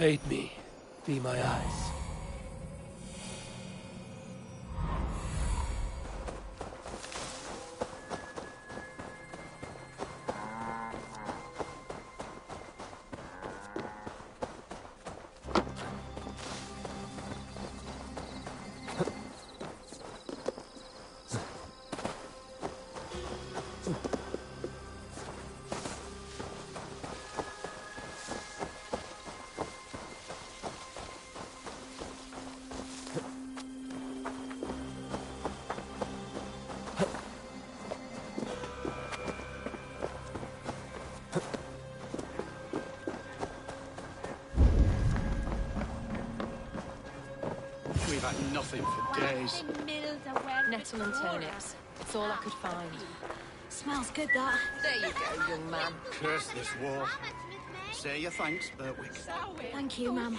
Aid me. Be my eyes. We've had nothing for days. Nettle and turnips. It's all I could find. Smells good, that. There you go, young man. Curse this war. Say your thanks, Berwick. Thank you, ma'am.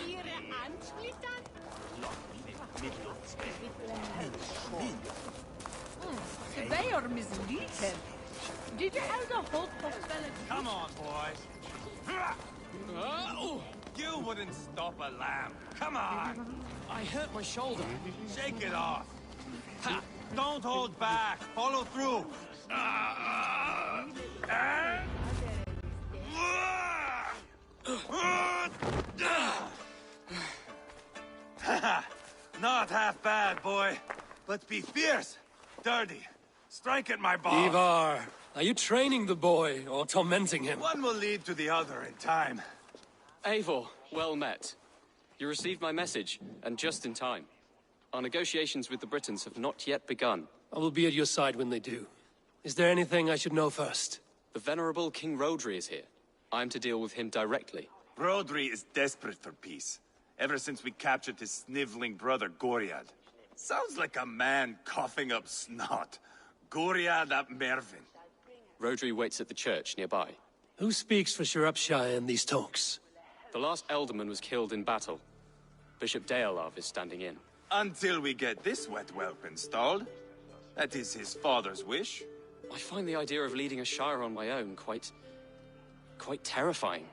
Surveyor misleading. Did you have the whole possibility? Come on, boys. You wouldn't stop a lamb. Come on. I hurt my shoulder. Shake it off. Ha. Don't hold back. Follow through. Not half bad, boy. But be fierce, dirty. Strike at my ball. Ivar, are you training the boy or tormenting him? One will lead to the other in time. Eivor, well met. You received my message, and just in time. Our negotiations with the Britons have not yet begun. I will be at your side when they do. Is there anything I should know first? The venerable King Rodri is here. I am to deal with him directly. Rodri is desperate for peace, ever since we captured his sniveling brother Goriad. Sounds like a man coughing up snot. Goriad ap Mervin. Rodri waits at the church nearby. Who speaks for Shropshire in these talks? The last Elderman was killed in battle. Bishop Deolav is standing in. Until we get this wet whelp installed. That is his father's wish. I find the idea of leading a shire on my own quite terrifying.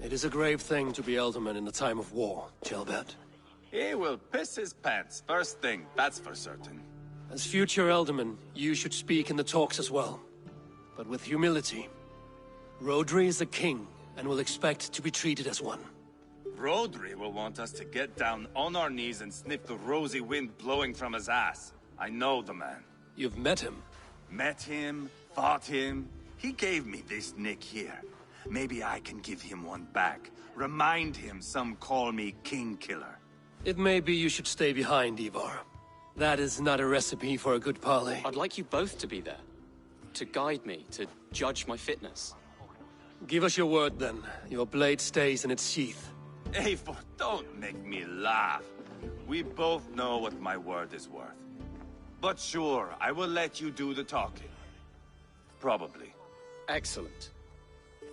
It is a grave thing to be Elderman in a time of war, Gelbert. He will piss his pants first thing, that's for certain. As future Elderman, you should speak in the talks as well. But with humility. Rodri is the king, and will expect to be treated as one. Rodri will want us to get down on our knees and sniff the rosy wind blowing from his ass. I know the man. You've met him? Met him, fought him. He gave me this nick here. Maybe I can give him one back. Remind him some call me King Killer. It may be you should stay behind, Ivar. That is not a recipe for a good parley. I'd like you both to be there. To guide me, to judge my fitness. Give us your word, then. Your blade stays in its sheath. Eivor, don't make me laugh. We both know what my word is worth. But sure, I will let you do the talking. Probably. Excellent.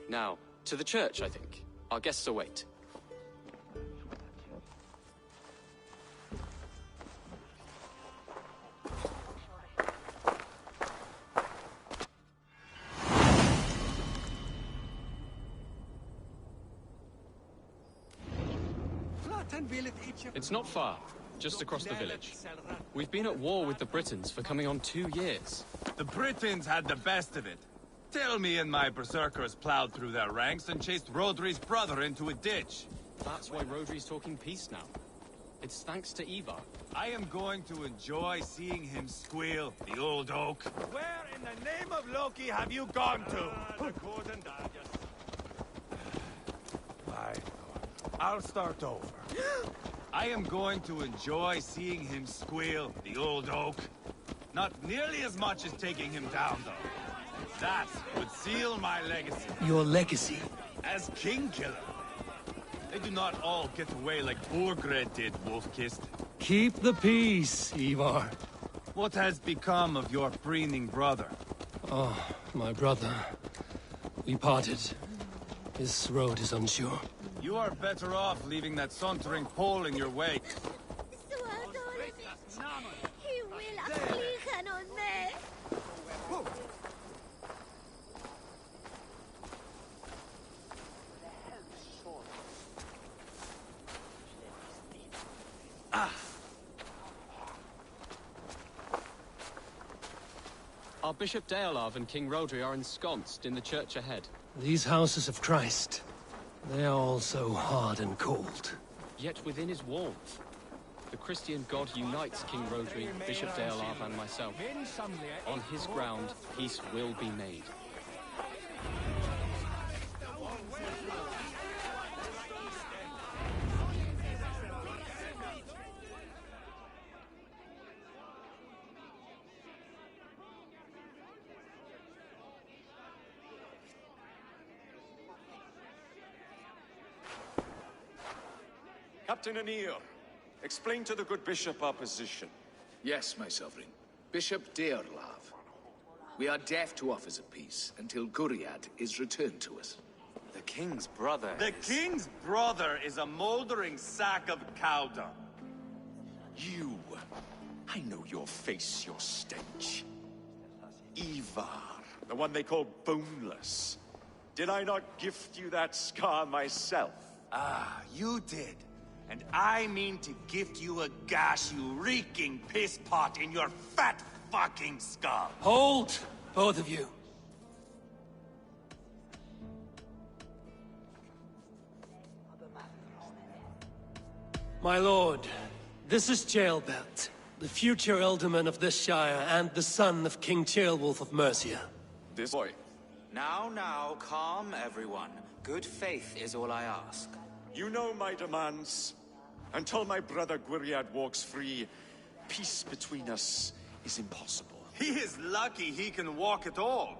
Now, to the church, I think. Our guests await. It's not far, just across the village. We've been at war with the Britons for coming on 2 years. The Britons had the best of it. Tell me and my berserkers plowed through their ranks and chased Rodri's brother into a ditch. That's why Rodri's talking peace now. It's thanks to Ivar. I am going to enjoy seeing him squeal, the old oak. Where in the name of Loki have you gone to? I'll start over. I am going to enjoy seeing him squeal, the old oak. Not nearly as much as taking him down, though. That would seal my legacy. Your legacy? As King Killer. They do not all get away like Burgred did, Wolf-Kissed. Keep the peace, Ivar. What has become of your preening brother? Oh, my brother. We parted. His road is unsure. You are better off leaving that sauntering Pole in your wake. Our Bishop Deolav and King Rodri are ensconced in the church ahead. These houses of Christ, they are all so hard and cold. Yet within his warmth, the Christian God unites King Rodri, Bishop Deolav, and myself. On his ground, peace will be made. Captain Anil, explain to the good bishop our position. Yes, my sovereign. Bishop Deorlav. We are deaf to offers of peace until Guriad is returned to us. The king's brother The king's brother is a moldering sack of cow dung. You! I know your face, your stench. Ivar, the one they call boneless. Did I not gift you that scar myself? Ah, you did. And I mean to gift you a gash, you reeking piss pot in your fat fucking skull. Hold, both of you. My lord, this is Jailbelt, the future alderman of this shire and the son of King Ceolwulf of Mercia. This boy. Now, calm everyone. Good faith is all I ask. You know my demands. Until my brother Gwiriad walks free, peace between us is impossible. He is lucky he can walk at all.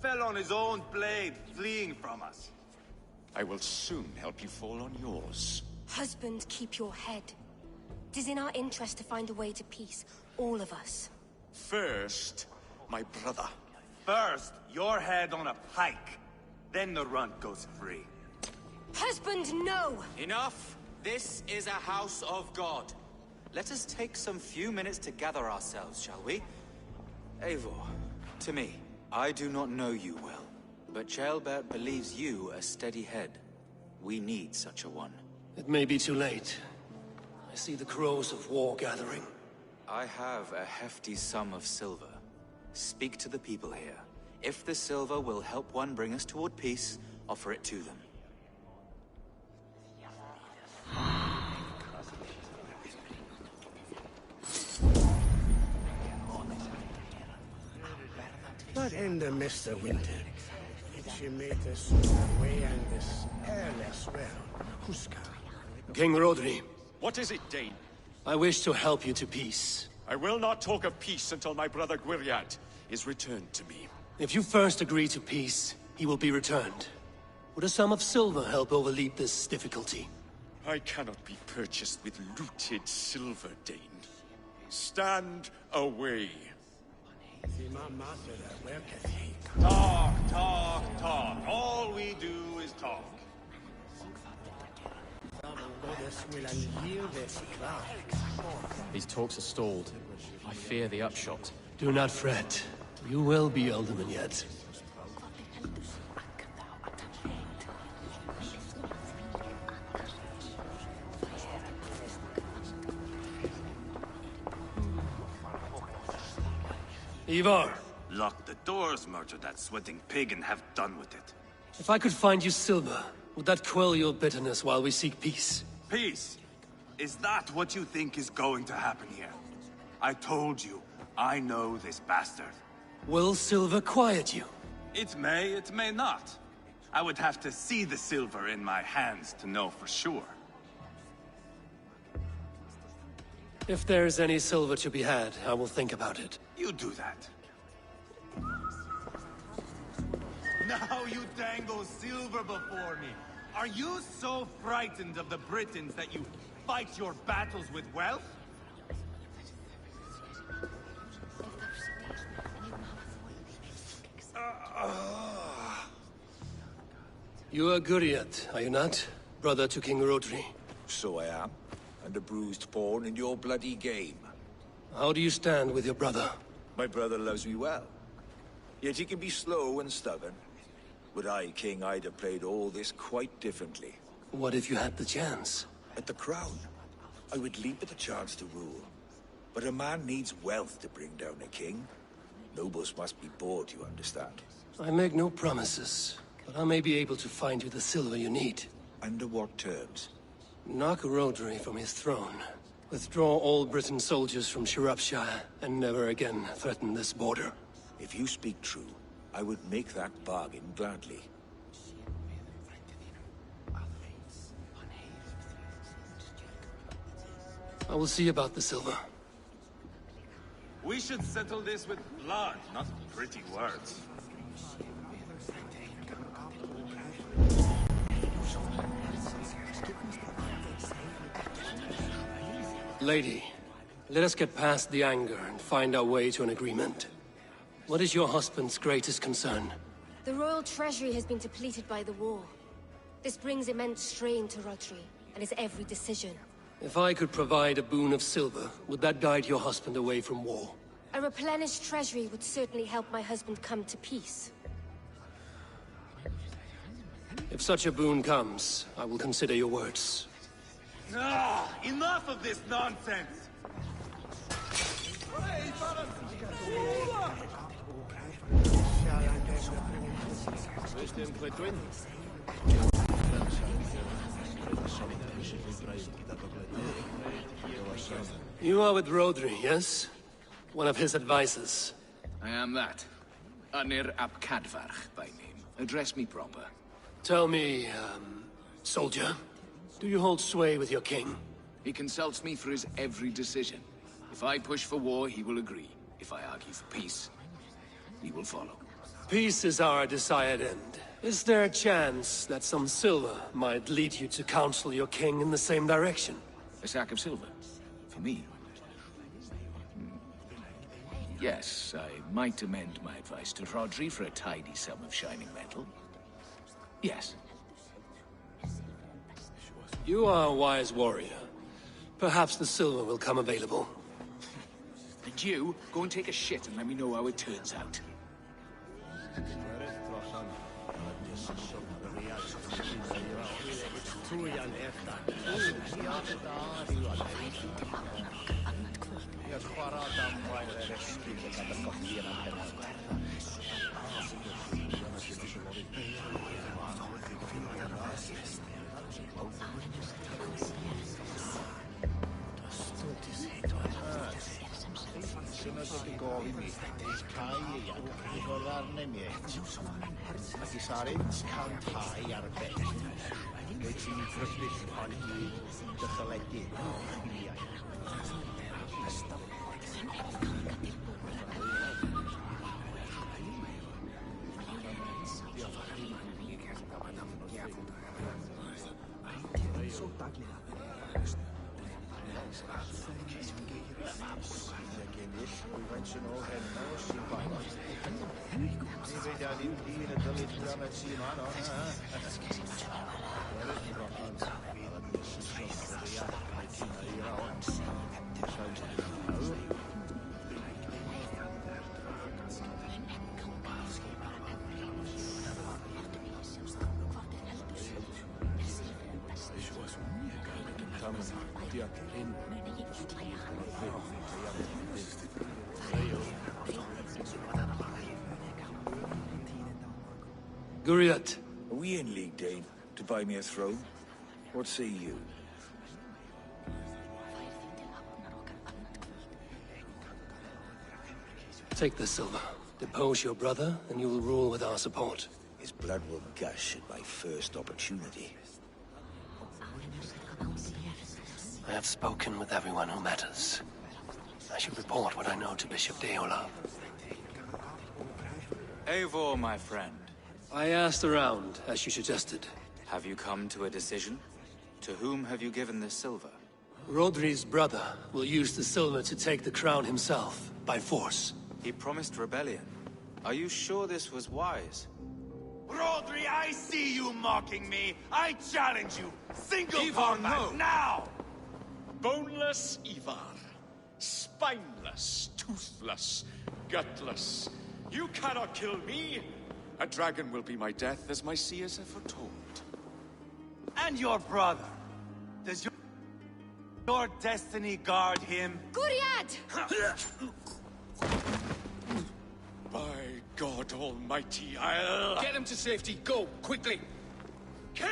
Fell on his own blade, fleeing from us. I will soon help you fall on yours. Husband, keep your head. It is in our interest to find a way to peace, all of us. First, my brother. First, your head on a pike. Then the runt goes free. Husband, no! Enough! This is a house of God. Let us take some few minutes to gather ourselves, shall we? Eivor, to me, I do not know you well, but Ceolbert believes you a steady head. We need such a one. It may be too late. I see the crows of war gathering. I have a hefty sum of silver. Speak to the people here. If the silver will help one bring us toward peace, offer it to them. But in the Mr. Winter, she made us way and this airless realm, Huska. King Rodri, What is it, Dane? I wish to help you to peace. I will not talk of peace until my brother Gwiriad is returned to me. If you first agree to peace, he will be returned. Would a sum of silver help overleap this difficulty? I cannot be purchased with looted silver, Dane. Stand away. Talk. All we do is talk. These talks are stalled. I fear the upshot. Do not fret. You will be alderman yet. Ivar! Lock the doors, murder that sweating pig, and have done with it. If I could find you silver, would that quell your bitterness while we seek peace? Peace? Is that what you think is going to happen here? I told you, I know this bastard. Will silver quiet you? It may not. I would have to see the silver in my hands to know for sure. If there's any silver to be had, I will think about it. You do that. Now you dangle silver before me. Are you so frightened of the Britons that you fight your battles with wealth? You are Guriad, are you not? Brother to King Rodri. So I am, and a bruised pawn in your bloody game. How do you stand with your brother? My brother loves me well. Yet he can be slow and stubborn. Were I king, I'd have played all this quite differently. What if you had the chance? At the crown, I would leap at the chance to rule. But a man needs wealth to bring down a king. Nobles must be bought, you understand. I make no promises, but I may be able to find you the silver you need. Under what terms? Knock Rodri from his throne. Withdraw all Briton soldiers from Shropshire, and never again threaten this border. If you speak true, I would make that bargain gladly. I will see about the silver. We should settle this with blood, not pretty words. Lady, let us get past the anger and find our way to an agreement. What is your husband's greatest concern? The royal treasury has been depleted by the war. This brings immense strain to Rodri, and his every decision. If I could provide a boon of silver, would that guide your husband away from war? A replenished treasury would certainly help my husband come to peace. If such a boon comes, I will consider your words. Ah, enough of this nonsense! You are with Rodri, yes? One of his advisors. I am that. Anir ap Cadfarch by name. Address me proper. Tell me, soldier, do you hold sway with your king? He consults me for his every decision. If I push for war, he will agree. If I argue for peace, he will follow. Peace is our desired end. Is there a chance that some silver might lead you to counsel your king in the same direction? A sack of silver? For me? Yes, I might amend my advice to Rodri for a tidy sum of shining metal. Yes. You are a wise warrior. Perhaps the silver will come available. And you, go and take a shit and let me know how it turns out. Guriat. Are we in league, Dane, to buy me a throne? What say you? Take the silver. Depose your brother, and you will rule with our support. His blood will gush at my first opportunity. I have spoken with everyone who matters. I should report what I know to Bishop Deola. Eivor, my friend. I asked around, as you suggested. Have you come to a decision? To whom have you given this silver? Rodri's brother will use the silver to take the crown himself, by force. He promised rebellion. Are you sure this was wise? Rodri, I see you mocking me! I challenge you! Single Ivar, combat, no! now! Boneless Ivar. Spineless, toothless, gutless. You cannot kill me! A dragon will be my death, as my seers have foretold. And your brother? Does your destiny guard him? Guriad! almighty, I'll... Get him to safety. Go, quickly. Kill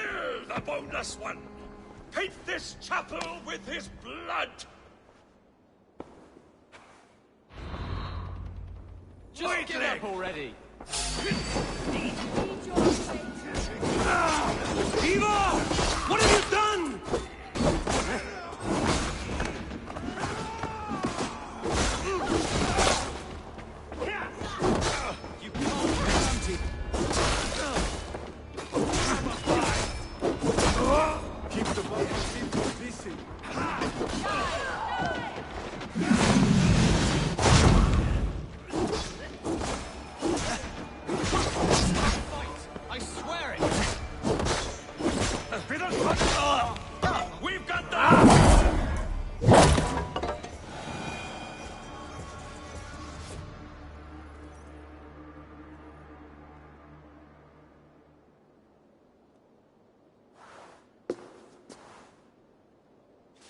the boneless one! Paint this chapel with his blood! Just get up already! Eva! What have you done? You can't be Keep the people busy. I swear it! We've got them!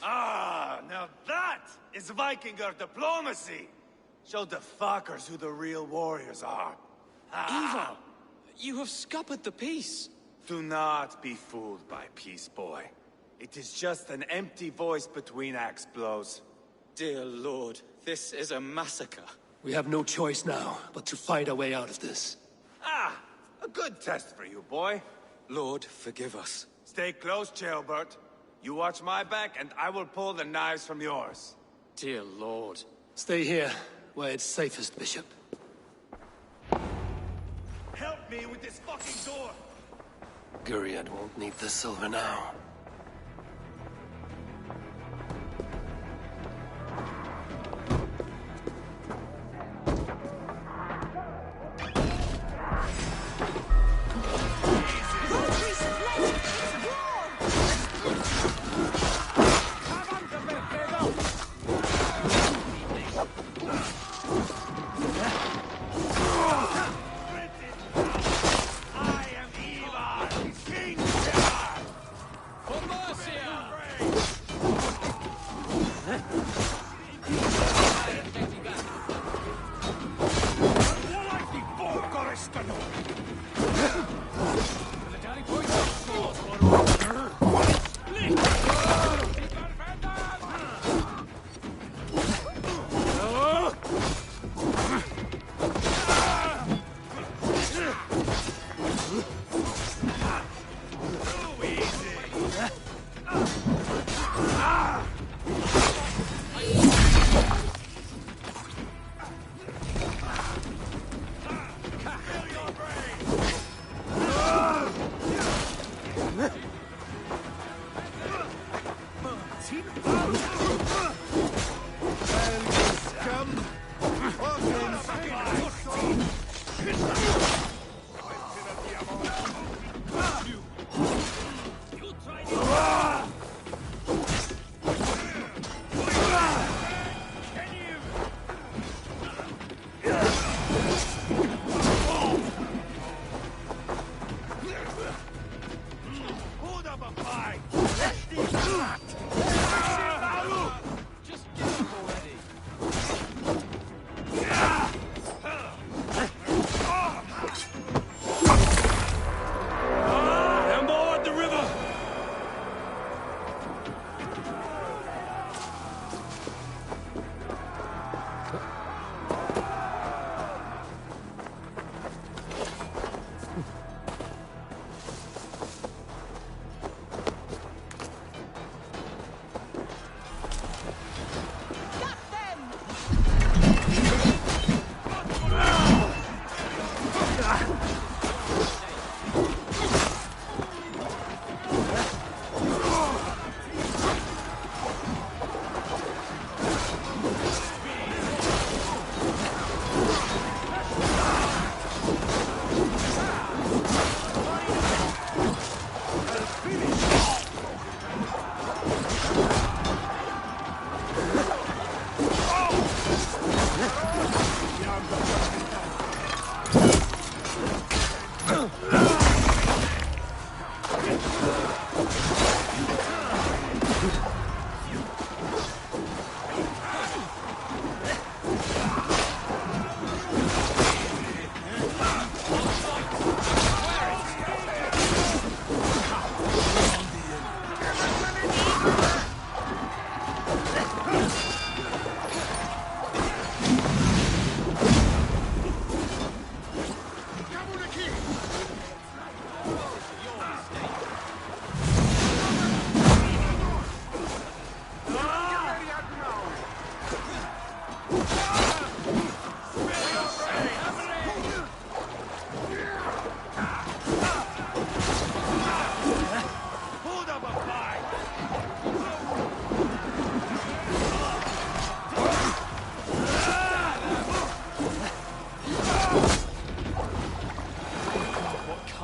Ah, now that is Vikinger diplomacy! Show the fuckers who the real warriors are. Eva! You have scuppered the peace! Do not be fooled by peace, boy. It is just an empty voice between axe blows. Dear Lord, this is a massacre. We have no choice now, but to fight our way out of this. Ah, a good test for you, boy. Lord, forgive us. Stay close, Jailbert. You watch my back, and I will pull the knives from yours. Dear Lord. Stay here, where it's safest, Bishop. Help me with this fucking door! Guriad won't need the silver now.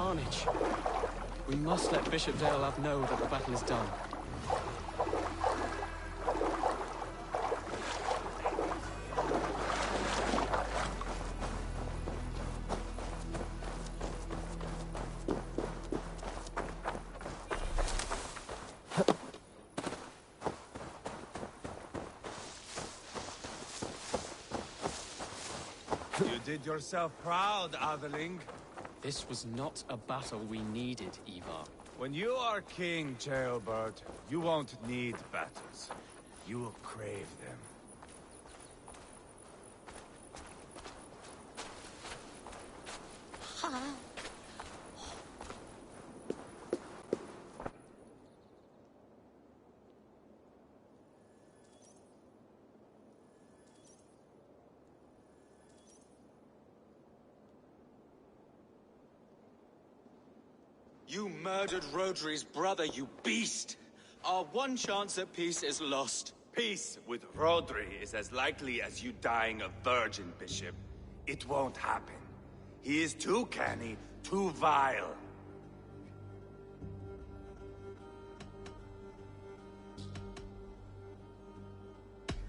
carnage. We must let Bishop de Olav know that the battle is done. You did yourself proud, Atheling. This was not a battle we needed, Ivar. When you are king, Jailbird, you won't need battles. You will crave them. You murdered Rodri's brother, you beast! Our one chance at peace is lost. Peace with Rodri is as likely as you dying a virgin, Bishop. It won't happen. He is too canny, too vile.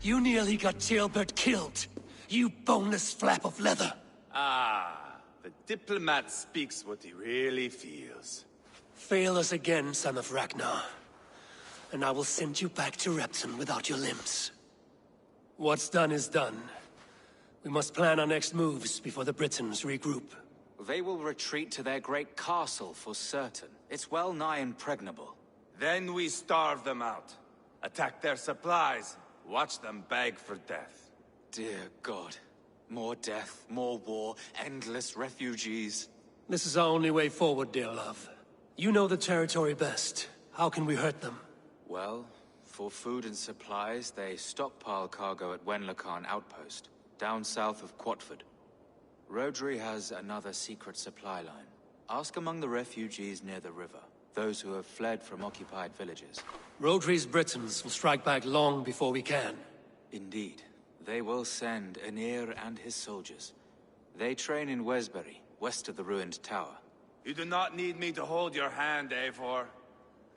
You nearly got Jailbird killed. You boneless flap of leather. Ah, the diplomat speaks what he really feels. Fail us again, son of Ragnar. And I will send you back to Repton without your limbs. What's done is done. We must plan our next moves before the Britons regroup. They will retreat to their great castle for certain. It's well nigh impregnable. Then we starve them out. Attack their supplies. Watch them beg for death. Dear God. More death, more war, endless refugees. This is our only way forward, dear love. You know the territory best. How can we hurt them? Well, for food and supplies, they stockpile cargo at Wenlacan Outpost, down south of Quatford. Rodri has another secret supply line. Ask among the refugees near the river, those who have fled from occupied villages. Rodri's Britons will strike back long before we can. Indeed. They will send Aenir and his soldiers. They train in Wesbury, west of the ruined tower. You do not need me to hold your hand, Eivor.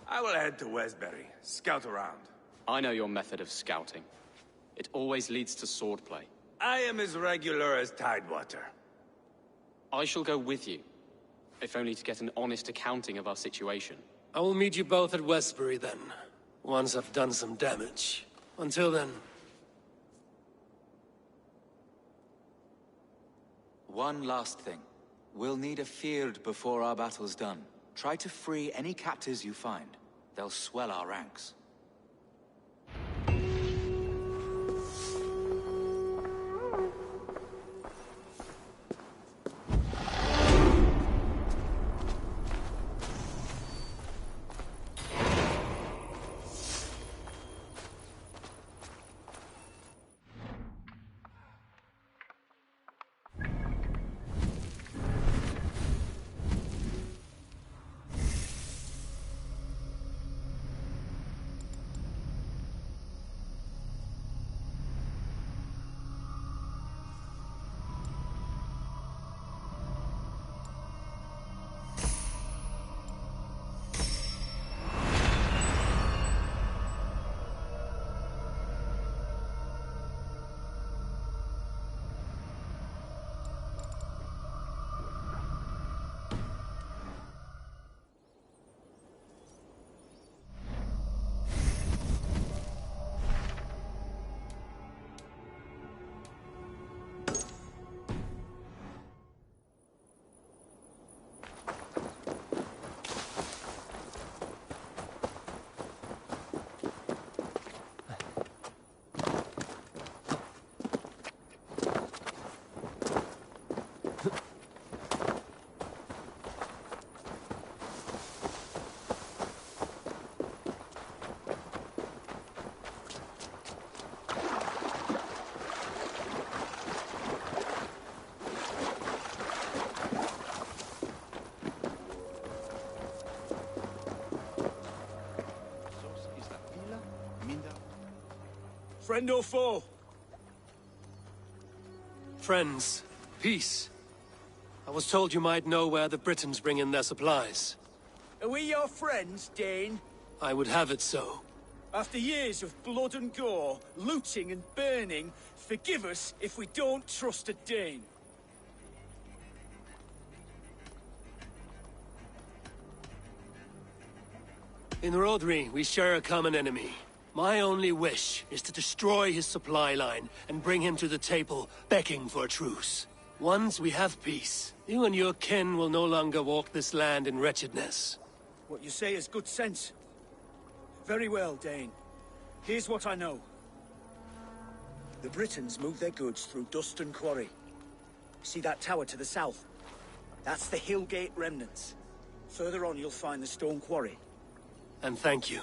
I will head to Wesbury, scout around. I know your method of scouting. It always leads to swordplay. I am as regular as Tidewater. I shall go with you, if only to get an honest accounting of our situation. I will meet you both at Westbury then, once I've done some damage. Until then... One last thing. We'll need a field before our battle's done. Try to free any captives you find. They'll swell our ranks. Friend or foe? Friends, peace. I was told you might know where the Britons bring in their supplies. Are we your friends, Dane? I would have it so. After years of blood and gore, looting and burning, forgive us if we don't trust a Dane. In Rodri, we share a common enemy. My only wish is to destroy his supply line and bring him to the table, begging for a truce. Once we have peace, you and your kin will no longer walk this land in wretchedness. What you say is good sense. Very well, Dane. Here's what I know. The Britons move their goods through Dustin Quarry. See that tower to the south? That's the Hillgate remnants. Further on, you'll find the stone quarry. And thank you.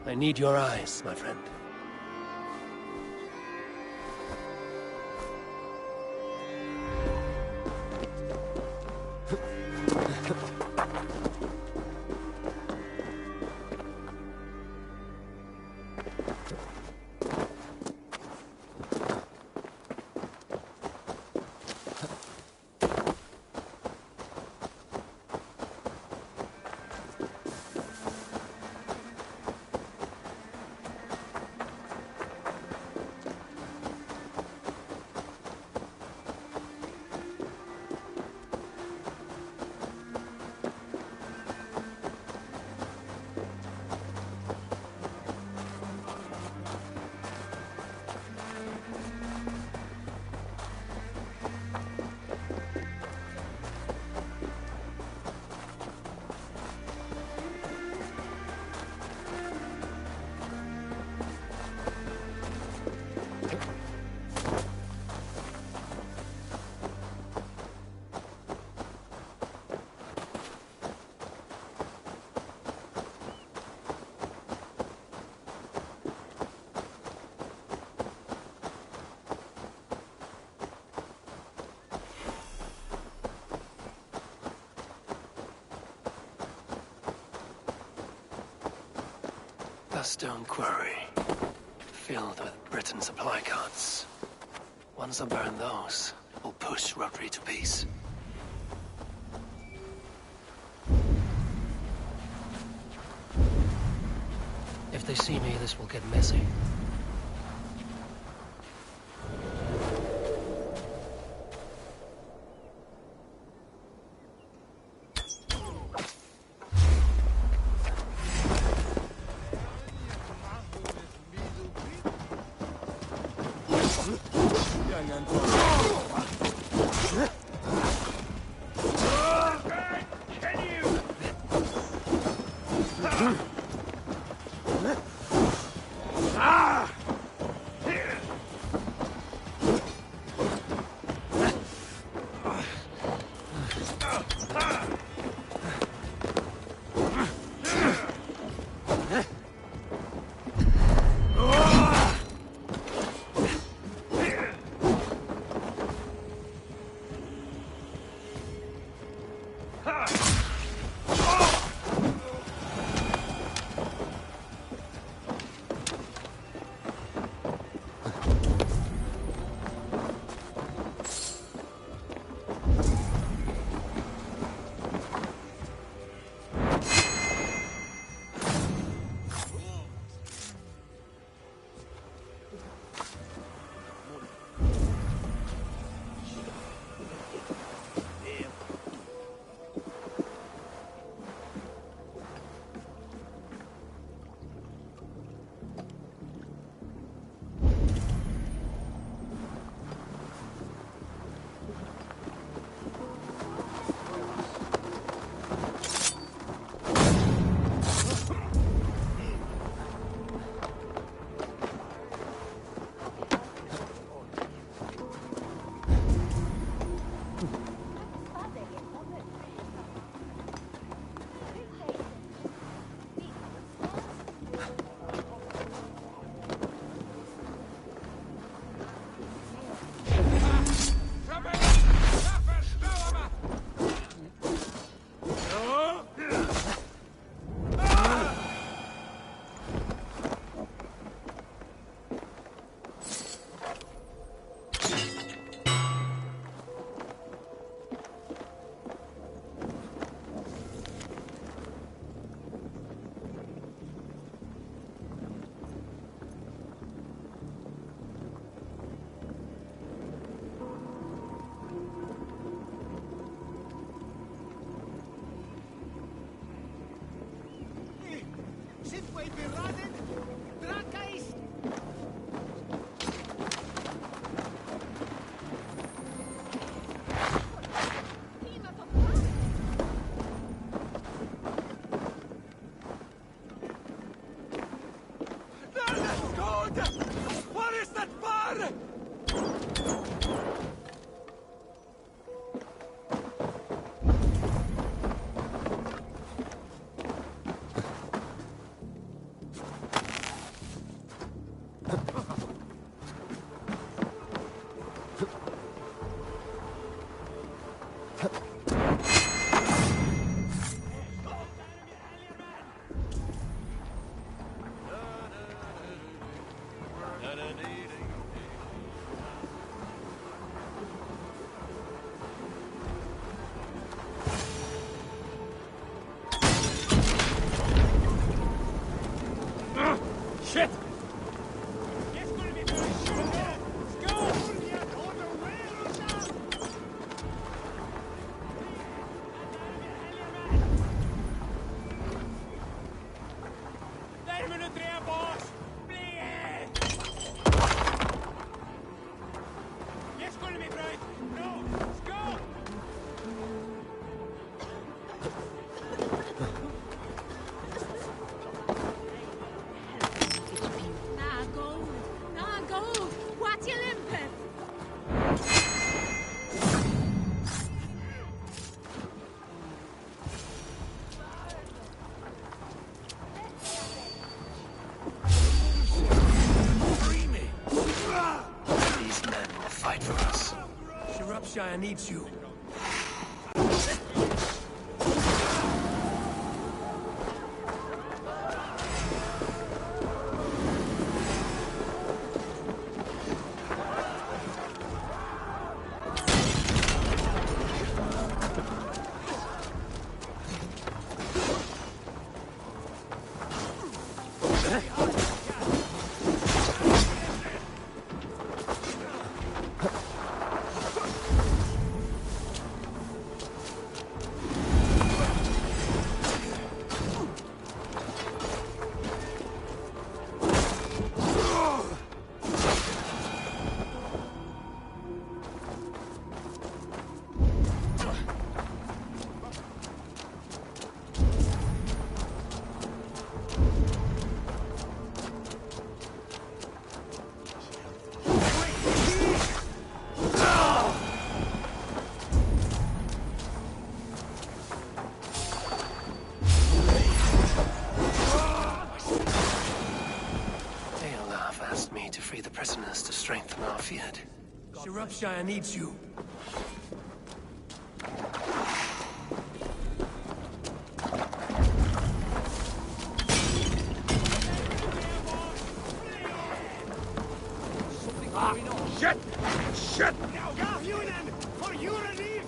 I need your eyes, my friend. stone quarry, filled with Britain supply carts. Once I burn those, we'll push Rotary to peace. If they see me, this will get messy. Shire needs you. Shropshire needs you. Shit! Shit! Now, Unien, for your relief!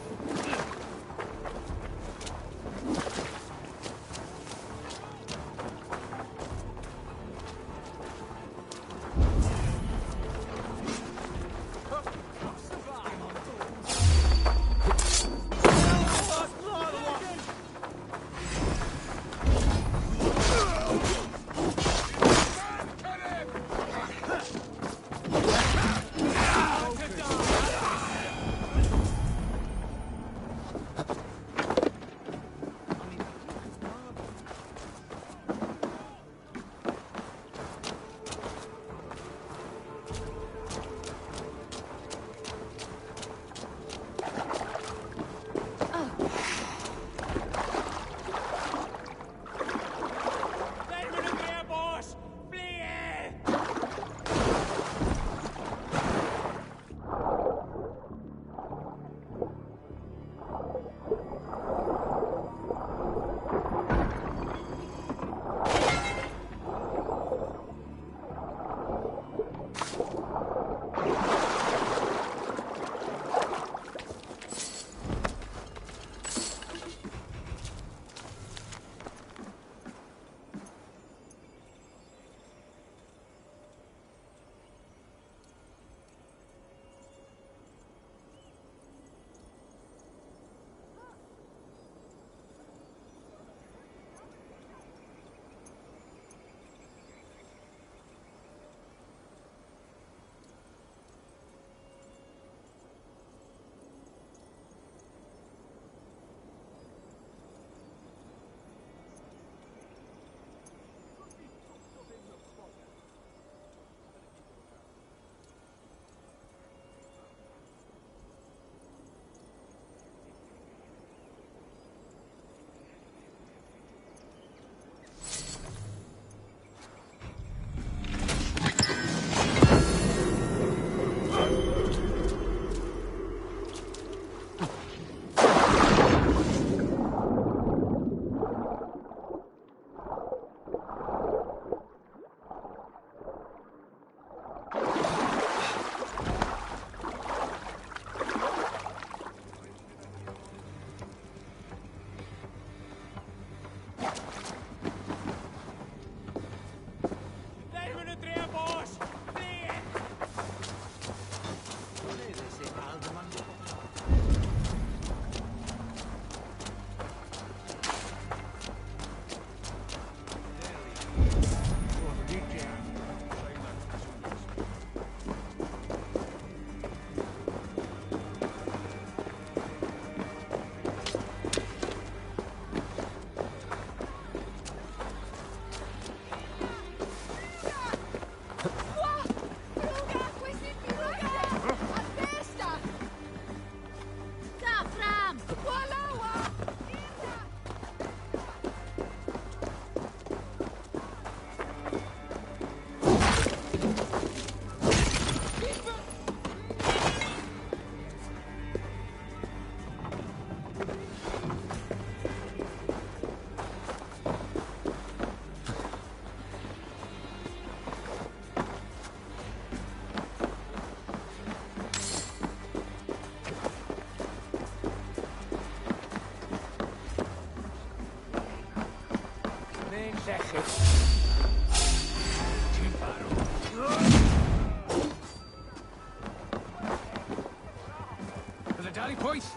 choice!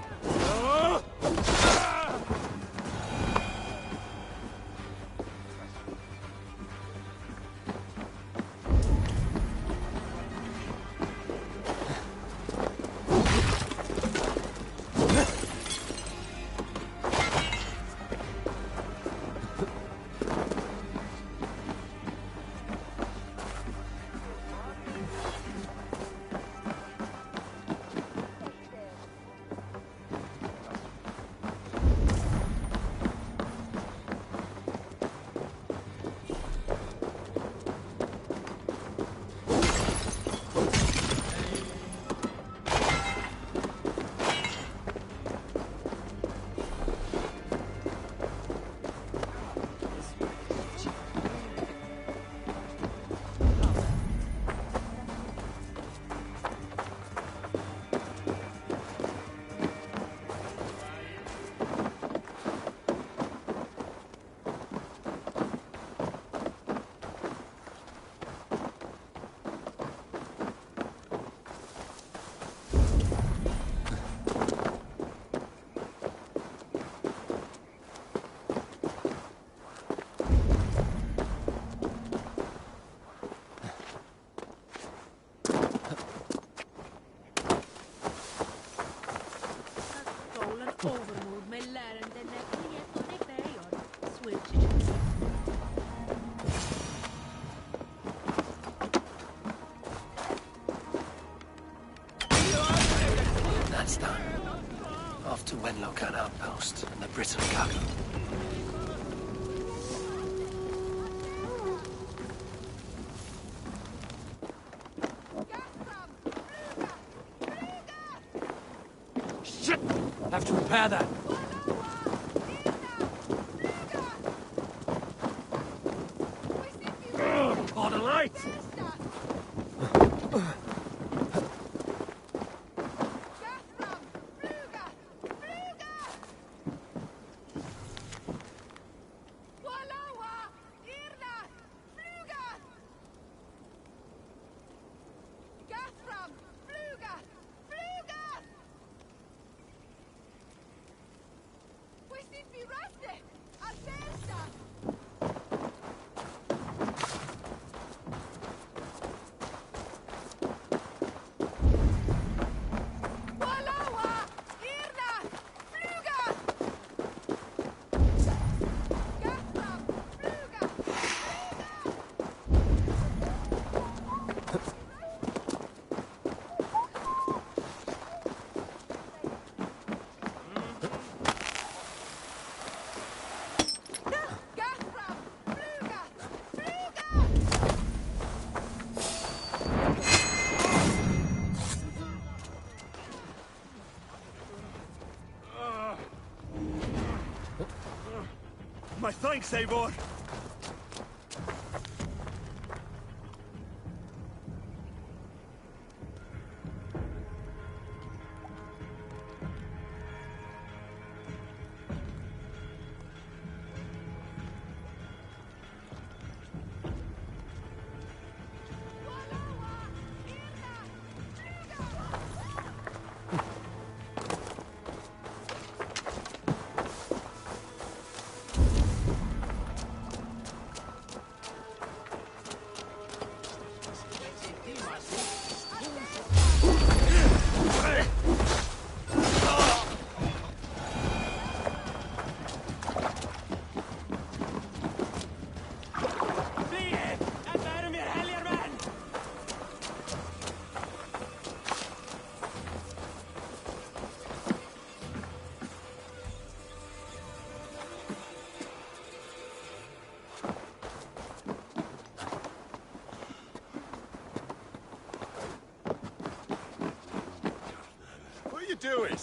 Overmood med lärandena klienter i bergen. Switch. That's done. Off to Wenlokan Outpost and the Britain cargo. Shit! Have to repair that. Caught a light! My thanks, Eivor! What are you doing?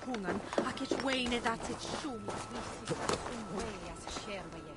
hungan ac eich weinydd at eich siwm. Wisys at yn we as y sierwe ie.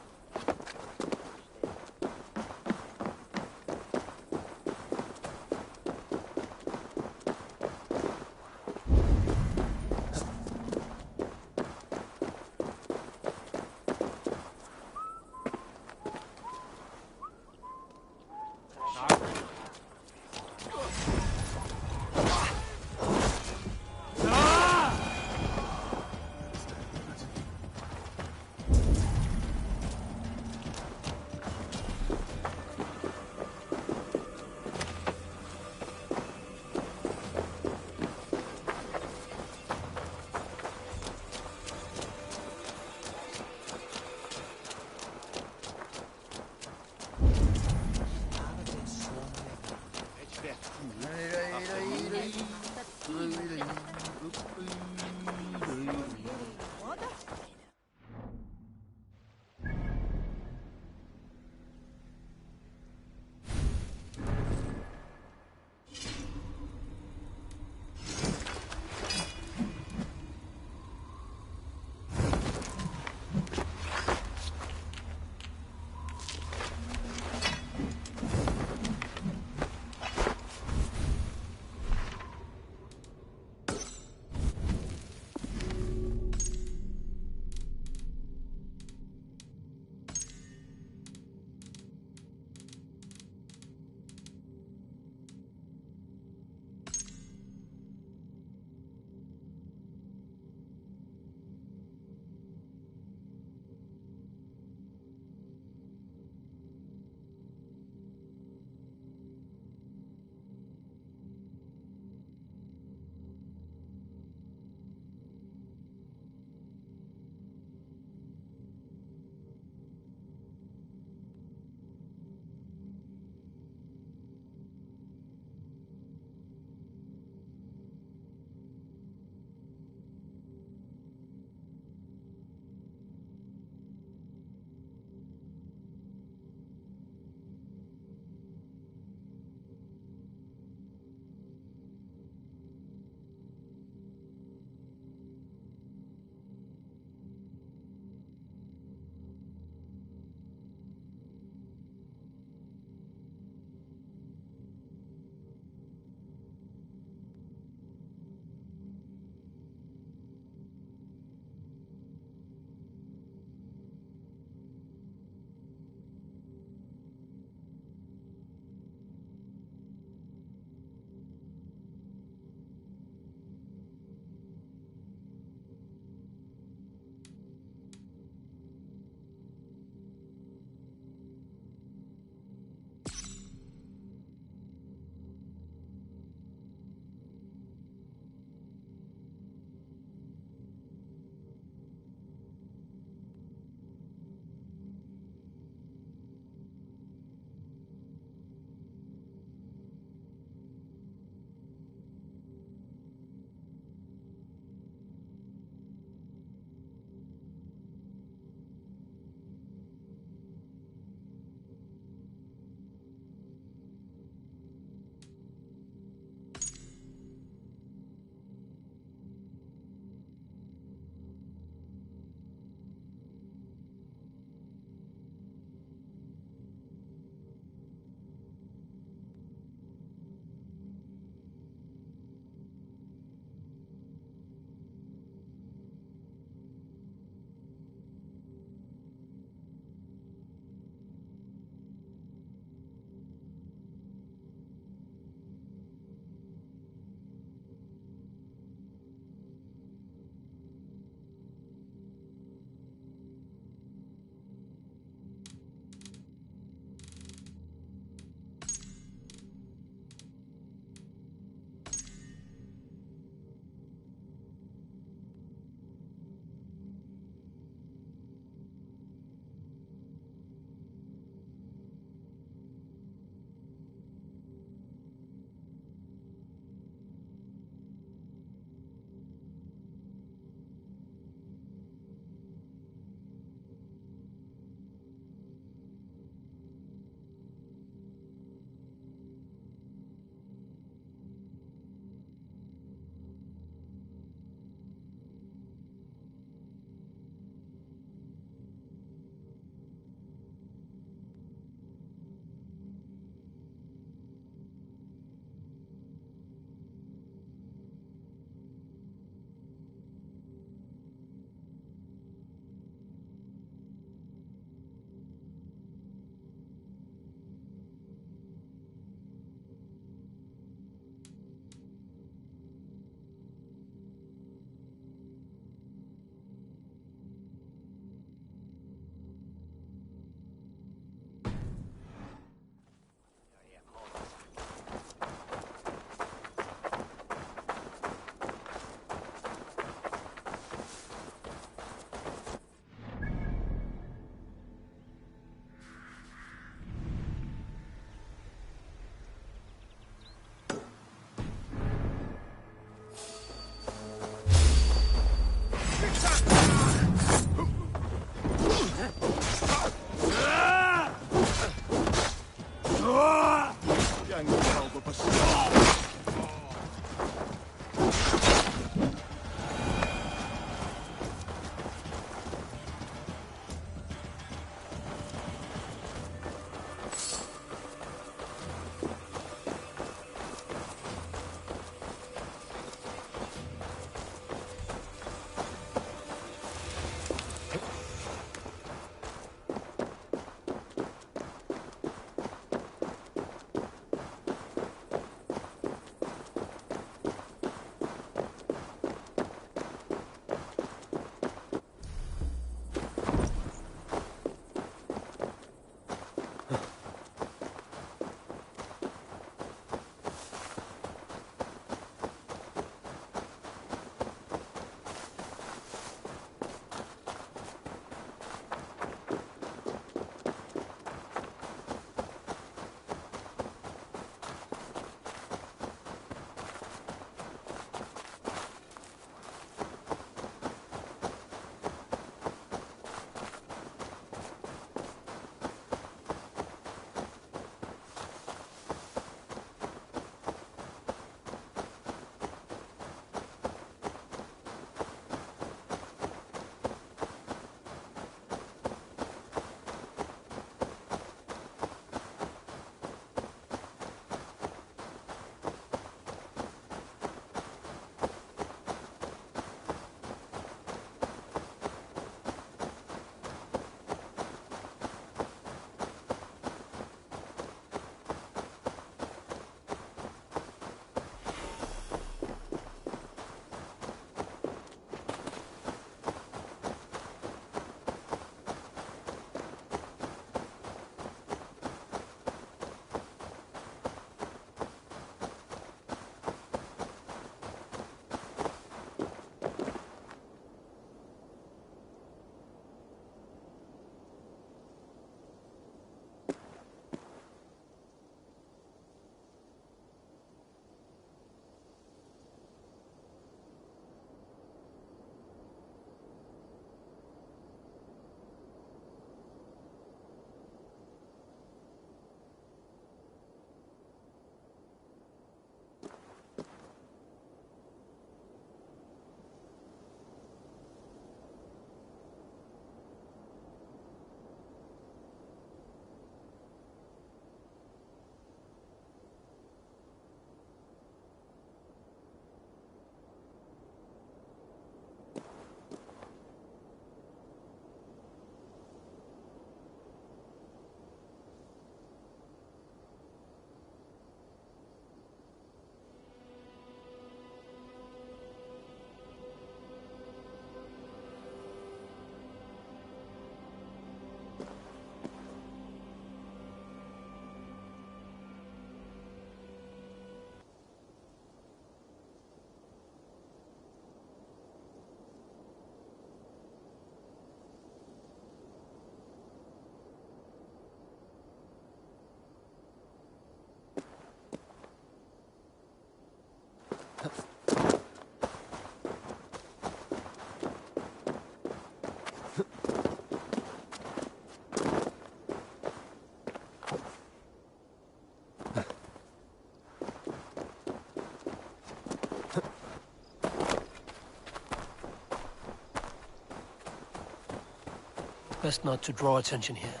Best not to draw attention here.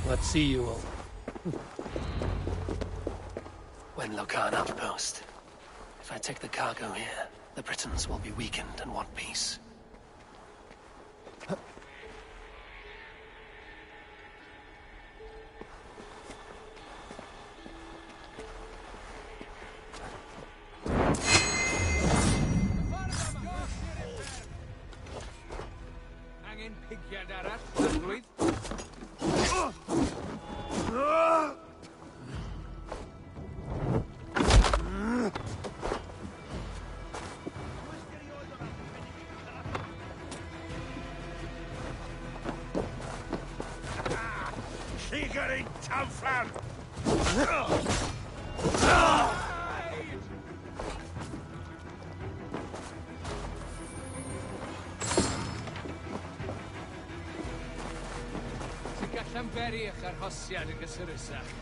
Let's see you all. When Locan outpost. If I take the cargo here, the Britons will be weakened and want peace. Llanberich ar hosiad yn gysurusach.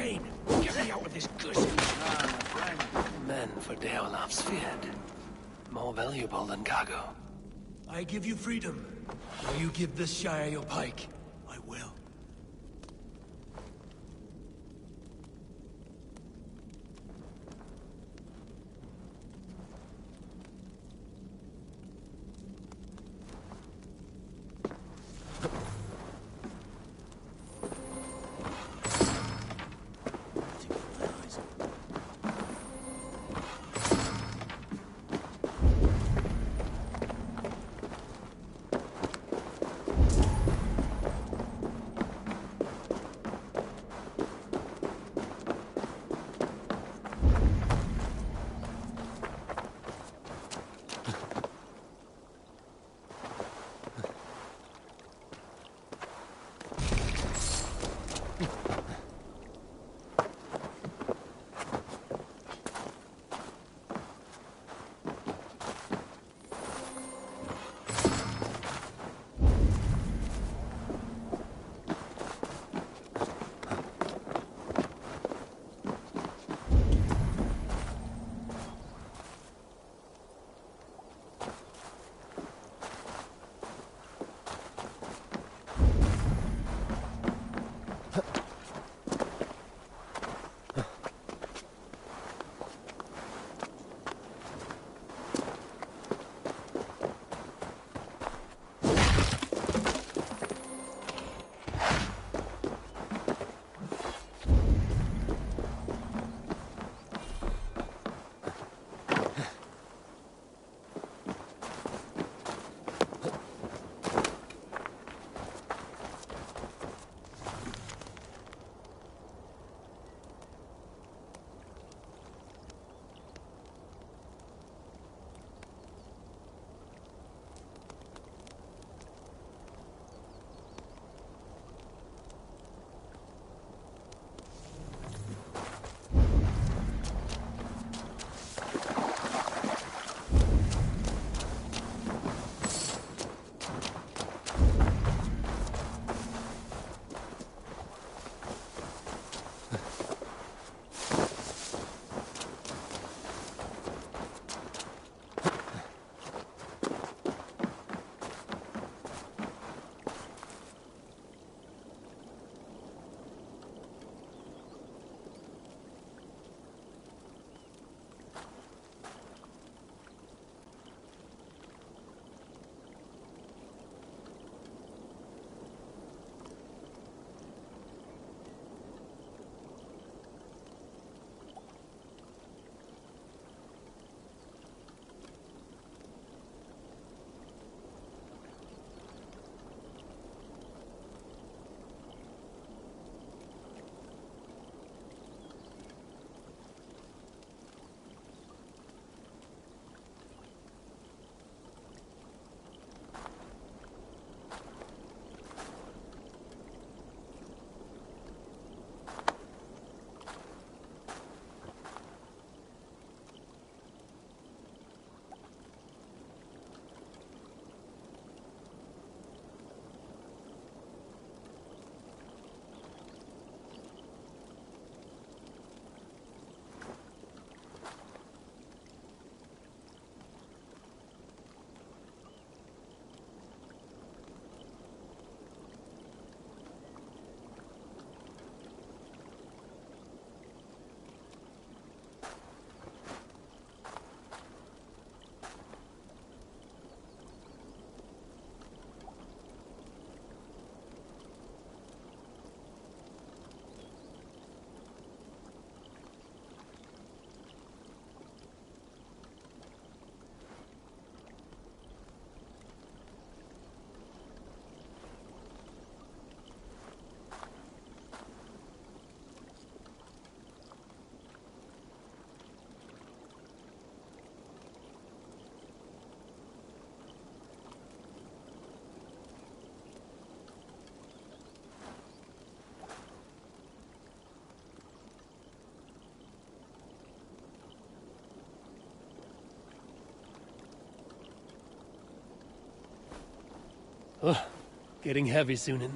Dane, get me out of this gussy. Men for Deolaf's feared. More valuable than cargo. I give you freedom, or you give this Shire your pike. I will. Ugh, getting heavy, Sunan.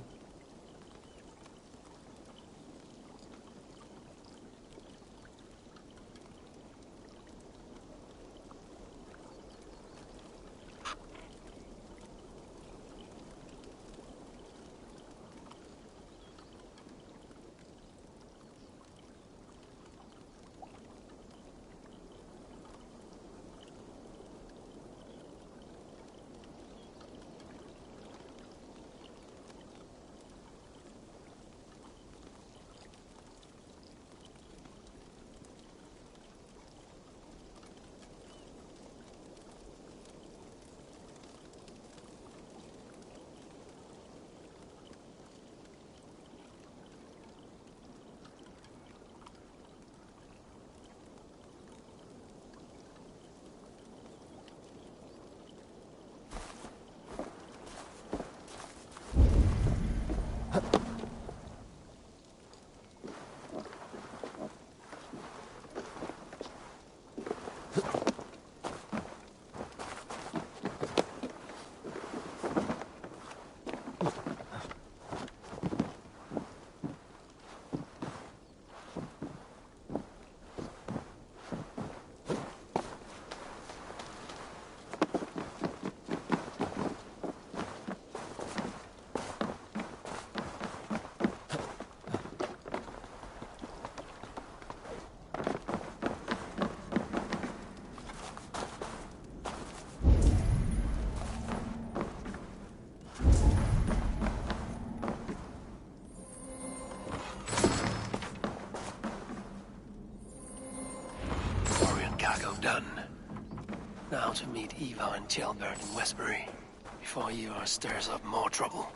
now to meet Eva and Tjalbert in Westbury, before Ivar stirs up more trouble.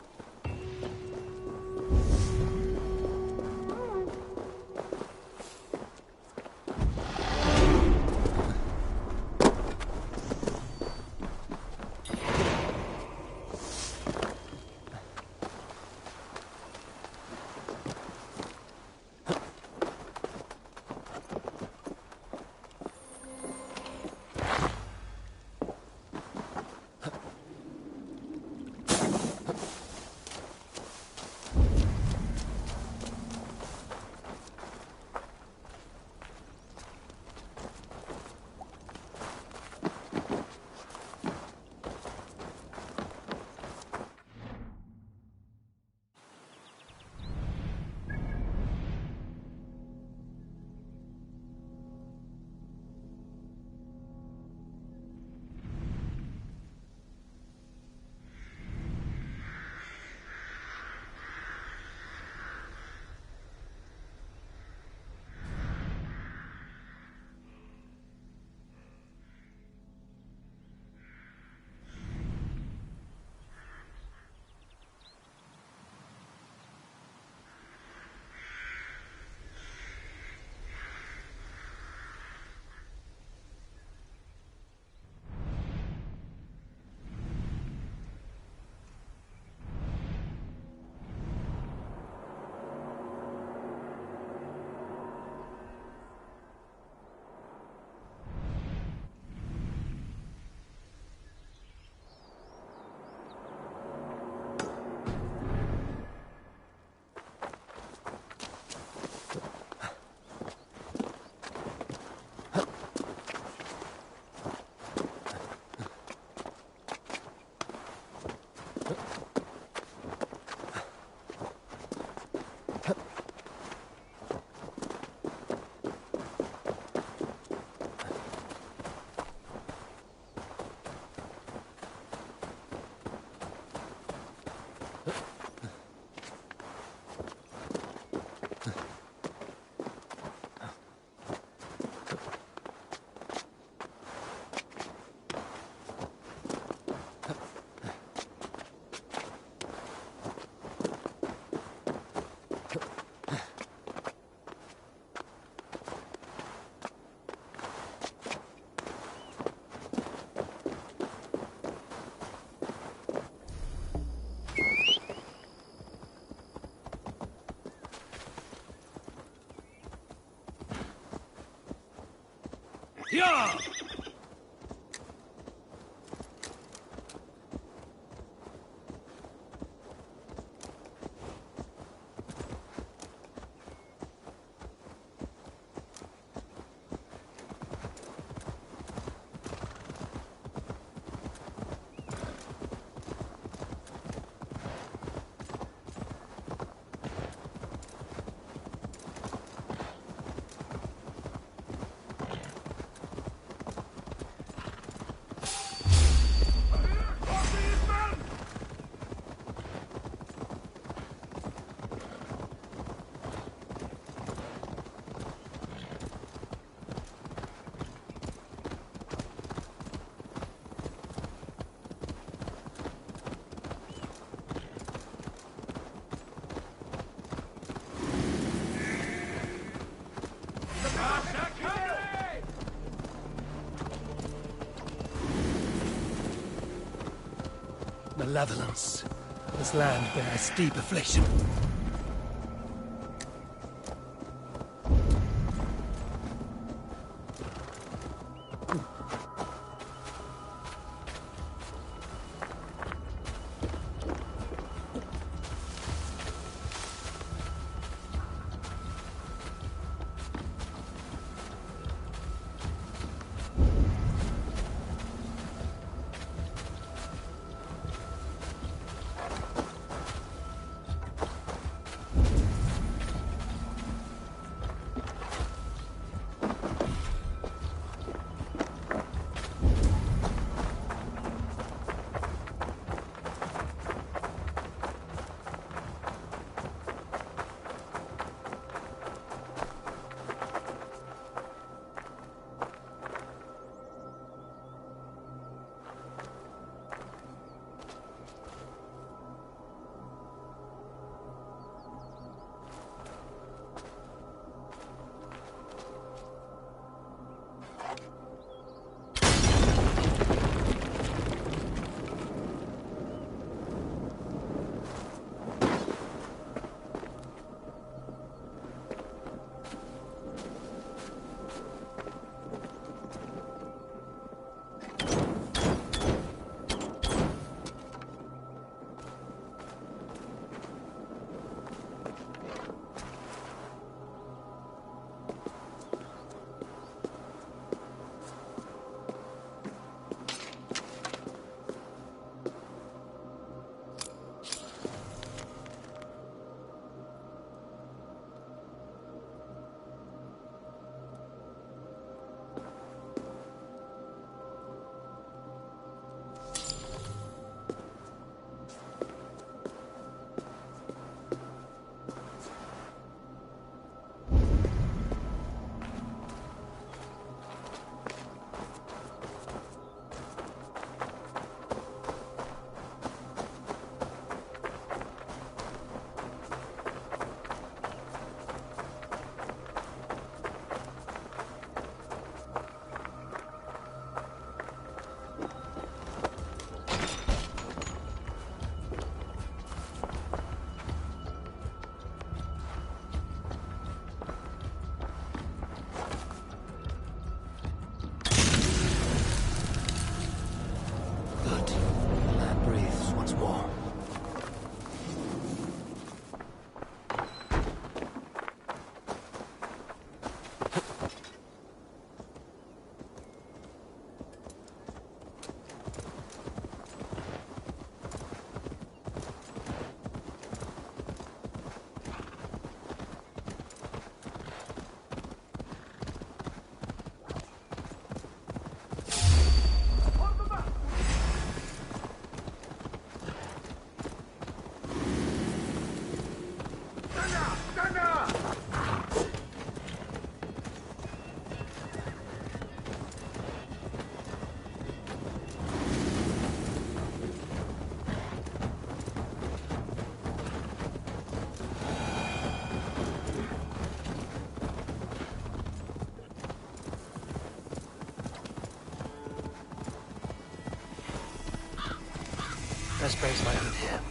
Yeah! Malevolence. This land bears deep affliction. Let's brace my hood here.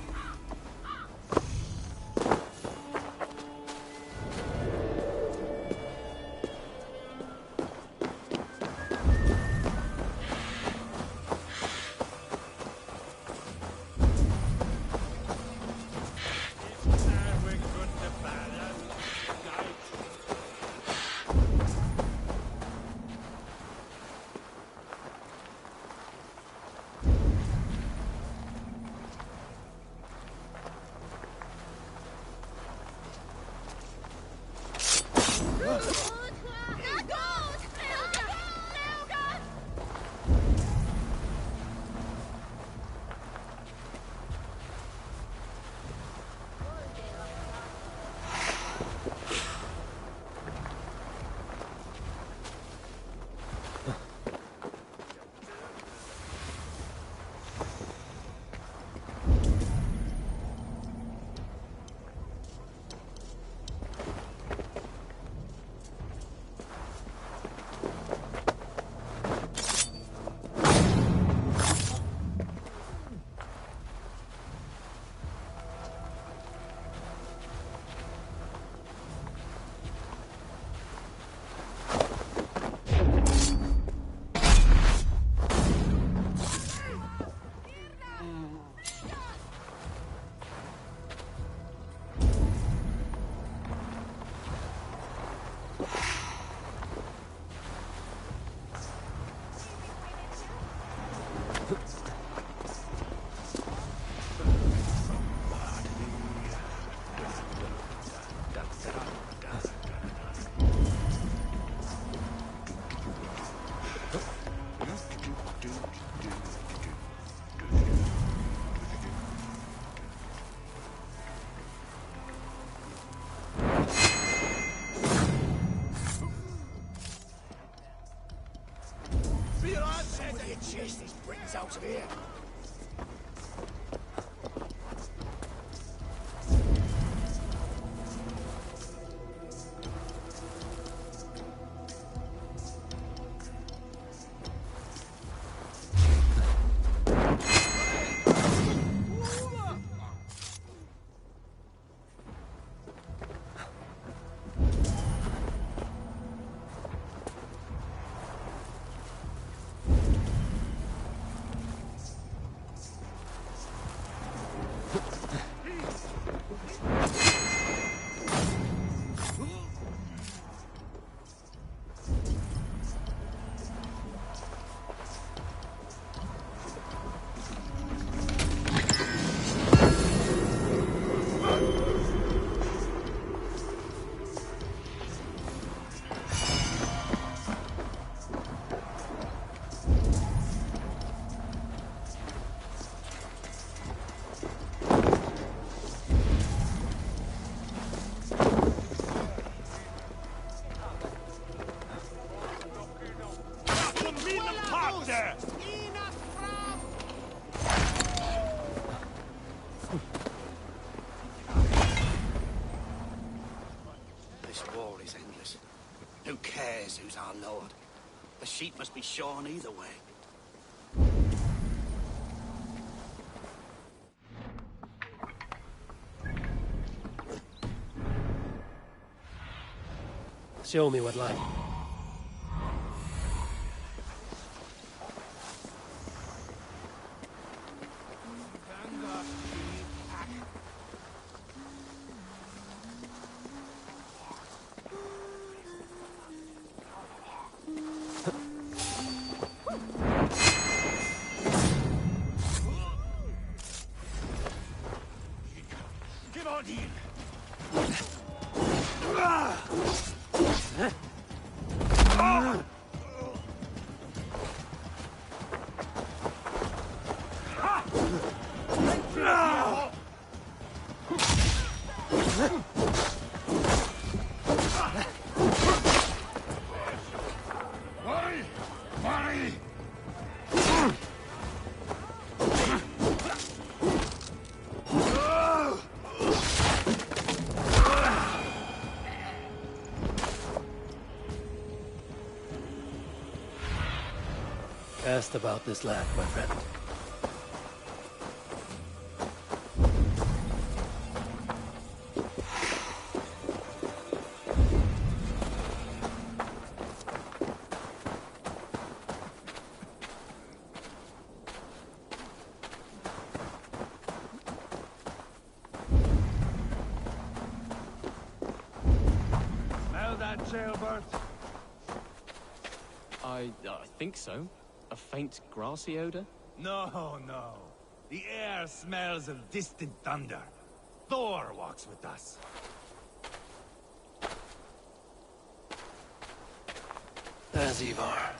Chase these Britons out of here. This war is endless. Who cares who's our lord? The sheep must be shorn either way. Show me what life. Give on in! Asked about this land, my friend. Jailbird? I think so. A faint grassy odor? No, no. The air smells of distant thunder. Thor walks with us. There's Ivar.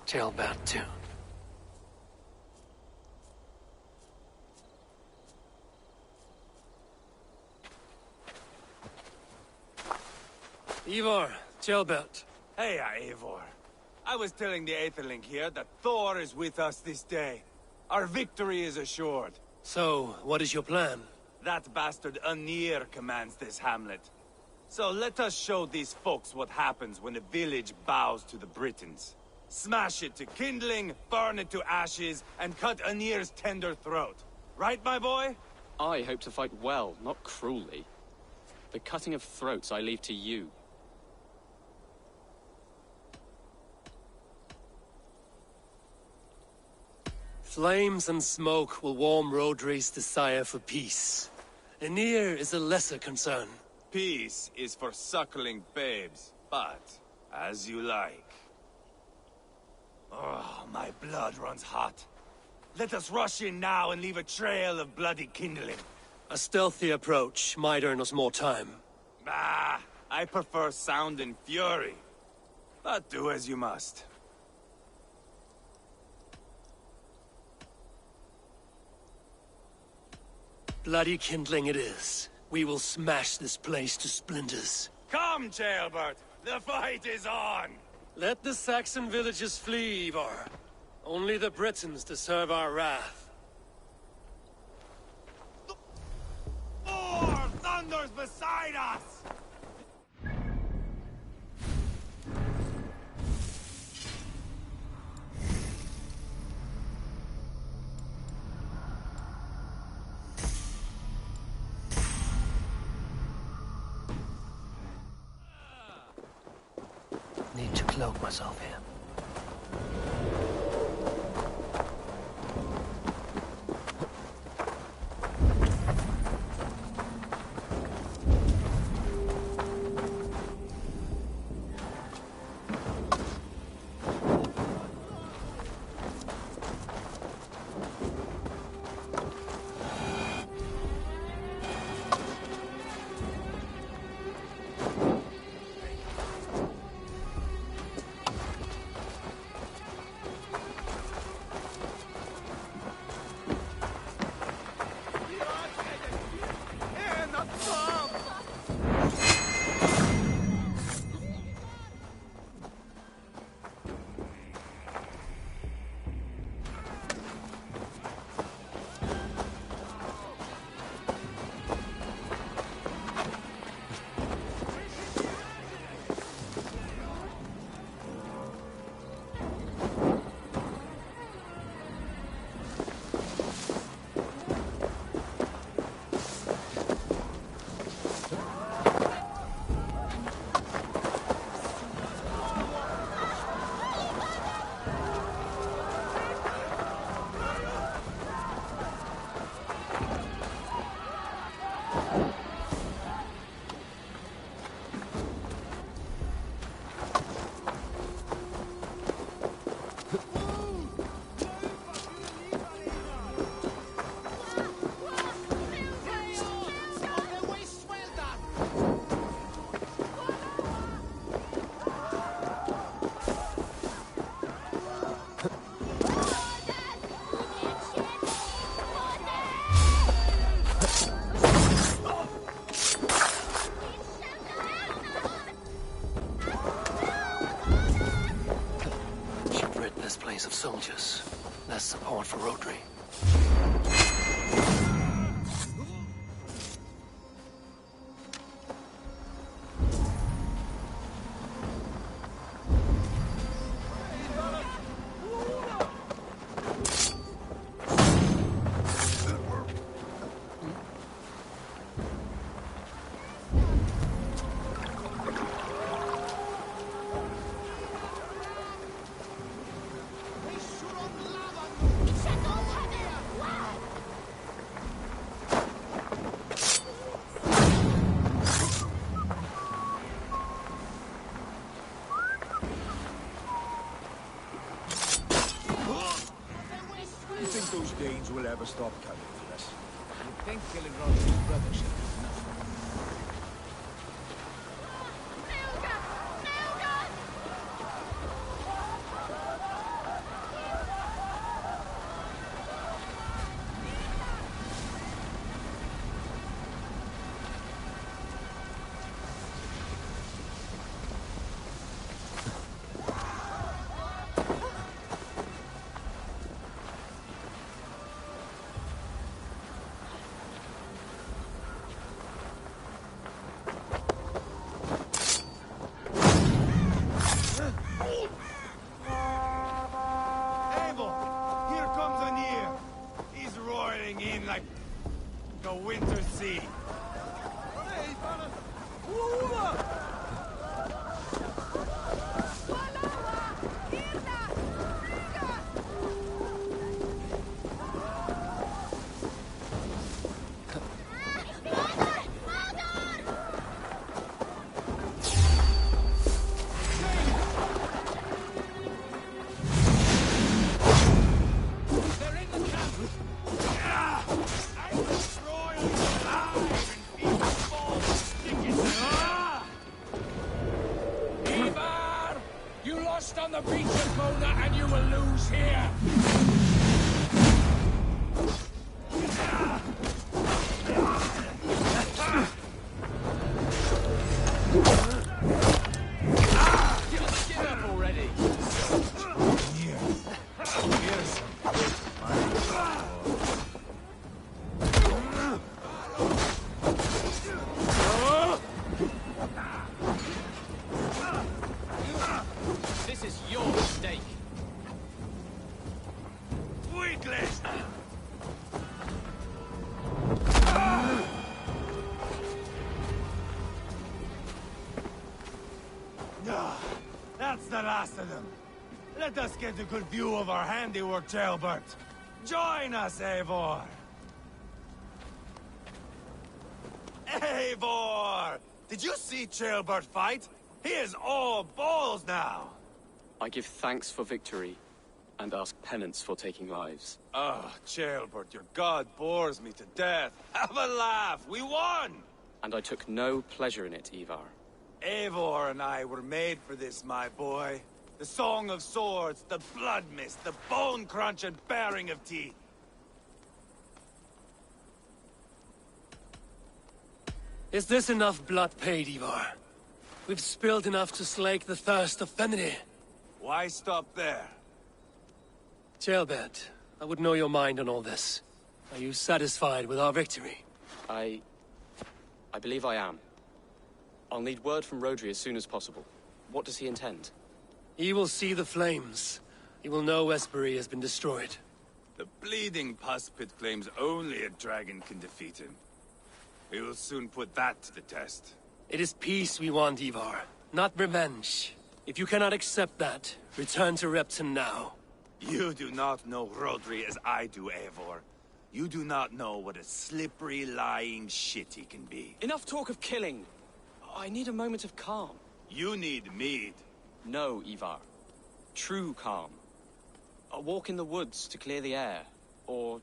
Tailbat too. Ivar, Tailbat. Hey, Eivor. I was telling the Aetherling here that Thor is with us this day. Our victory is assured. So, what is your plan? That bastard Anir commands this hamlet. So let us show these folks what happens when a village bows to the Britons. Smash it to kindling, burn it to ashes, and cut Anir's tender throat. Right, my boy? I hope to fight well, not cruelly. The cutting of throats I leave to you. Flames and smoke will warm Rodri's desire for peace. Anir is a lesser concern. Peace is for suckling babes, but as you like. Oh, my blood runs hot. Let us rush in now and leave a trail of bloody kindling. A stealthy approach might earn us more time. Ah, I prefer sound and fury. But do as you must. Bloody kindling it is. We will smash this place to splinters. Come, Jailbird! The fight is on! Let the Saxon villages flee, Ivar. Only the Britons deserve our wrath. Thor thunders beside us! Need to cloak myself here. Of soldiers. Less support for Rodri. think those Danes will ever stop coming for us? You'd think killing Roderick's brother should be enough. The winter sea. On the beach of Mona and you will lose here! Get up already! This is your mistake. Weakless! That's the last of them. Let us get a good view of our handiwork, Jailbert. Join us, Eivor! Eivor! Did you see Jailbert fight? He is all balls now! I give thanks for victory, and ask penance for taking lives. Oh, Jailbert, your god bores me to death. Have a laugh! We won! And I took no pleasure in it, Ivar. Eivor and I were made for this, my boy. The song of swords, the blood mist, the bone crunch and baring of teeth. Is this enough blood paid, Ivar? We've spilled enough to slake the thirst of Fenrir. Why stop there? Jailbert, I would know your mind on all this. Are you satisfied with our victory? I believe I am. I'll need word from Rodri as soon as possible. What does he intend? He will see the flames. He will know Westbury has been destroyed. The bleeding pus pit claims only a dragon can defeat him. We will soon put that to the test. It is peace we want, Ivar, not revenge. If you cannot accept that, return to Repton now. You do not know Rodri as I do, Eivor. You do not know what a slippery, lying shit he can be. Enough talk of killing! I need a moment of calm. You need mead. No, Ivar. True calm. A walk in the woods to clear the air. Or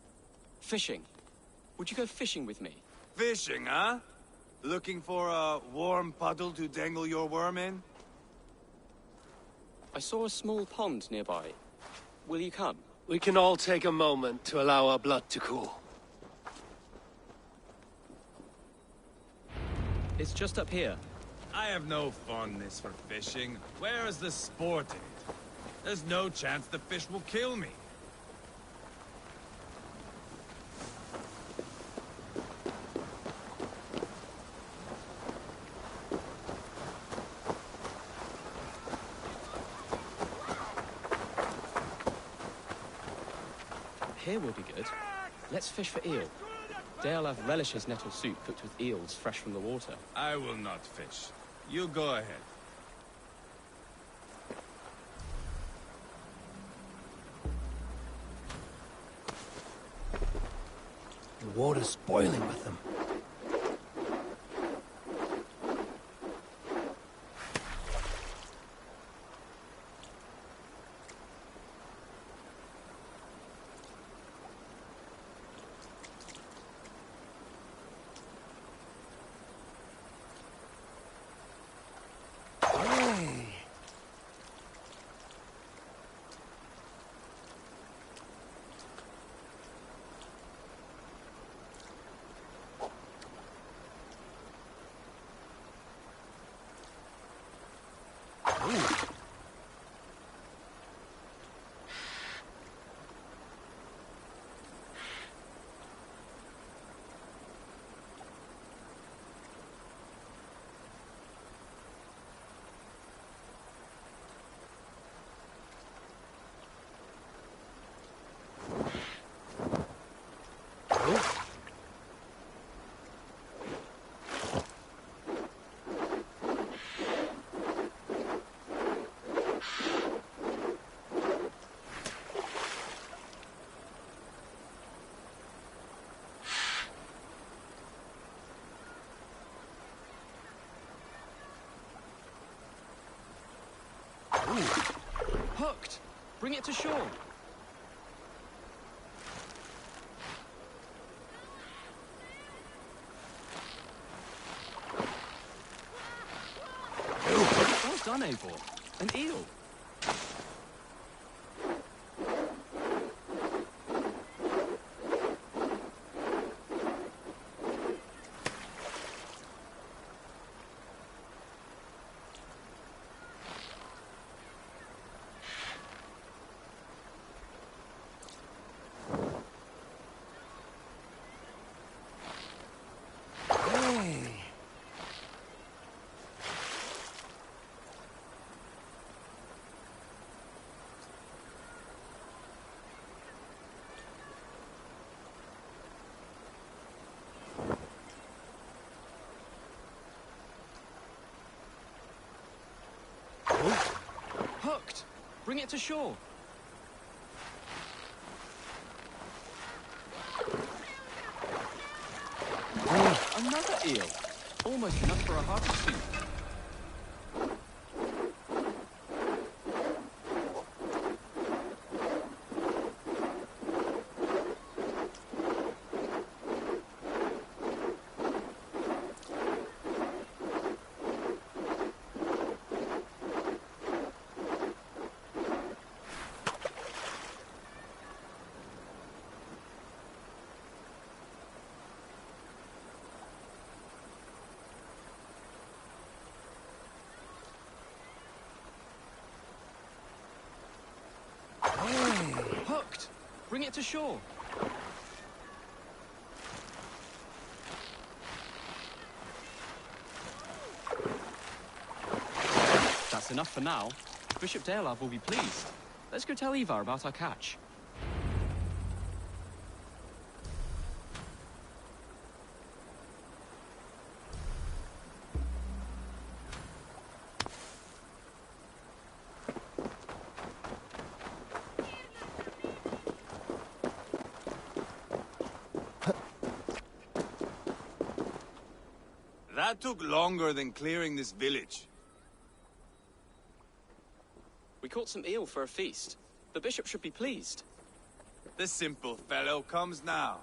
fishing. Would you go fishing with me? Fishing, huh? Looking for a warm puddle to dangle your worm in? I saw a small pond nearby. Will you come? We can all take a moment to allow our blood to cool. It's just up here. I have no fondness for fishing. Where is the sport in it? There's no chance the fish will kill me. Here will be good. Let's fish for eel. Deolav relishes nettle soup cooked with eels fresh from the water. I will not fish. You go ahead. The water's boiling with them. Hooked! Bring it to shore! Well done, Eivor. An eel. Hooked! Bring it to shore! Another eel! Almost enough for a hearty soup. Hooked! Bring it to shore! That's enough for now. Bishop Deolav will be pleased. Let's go tell Ivar about our catch. That took longer than clearing this village. We caught some eel for a feast. The bishop should be pleased. The simple fellow comes now.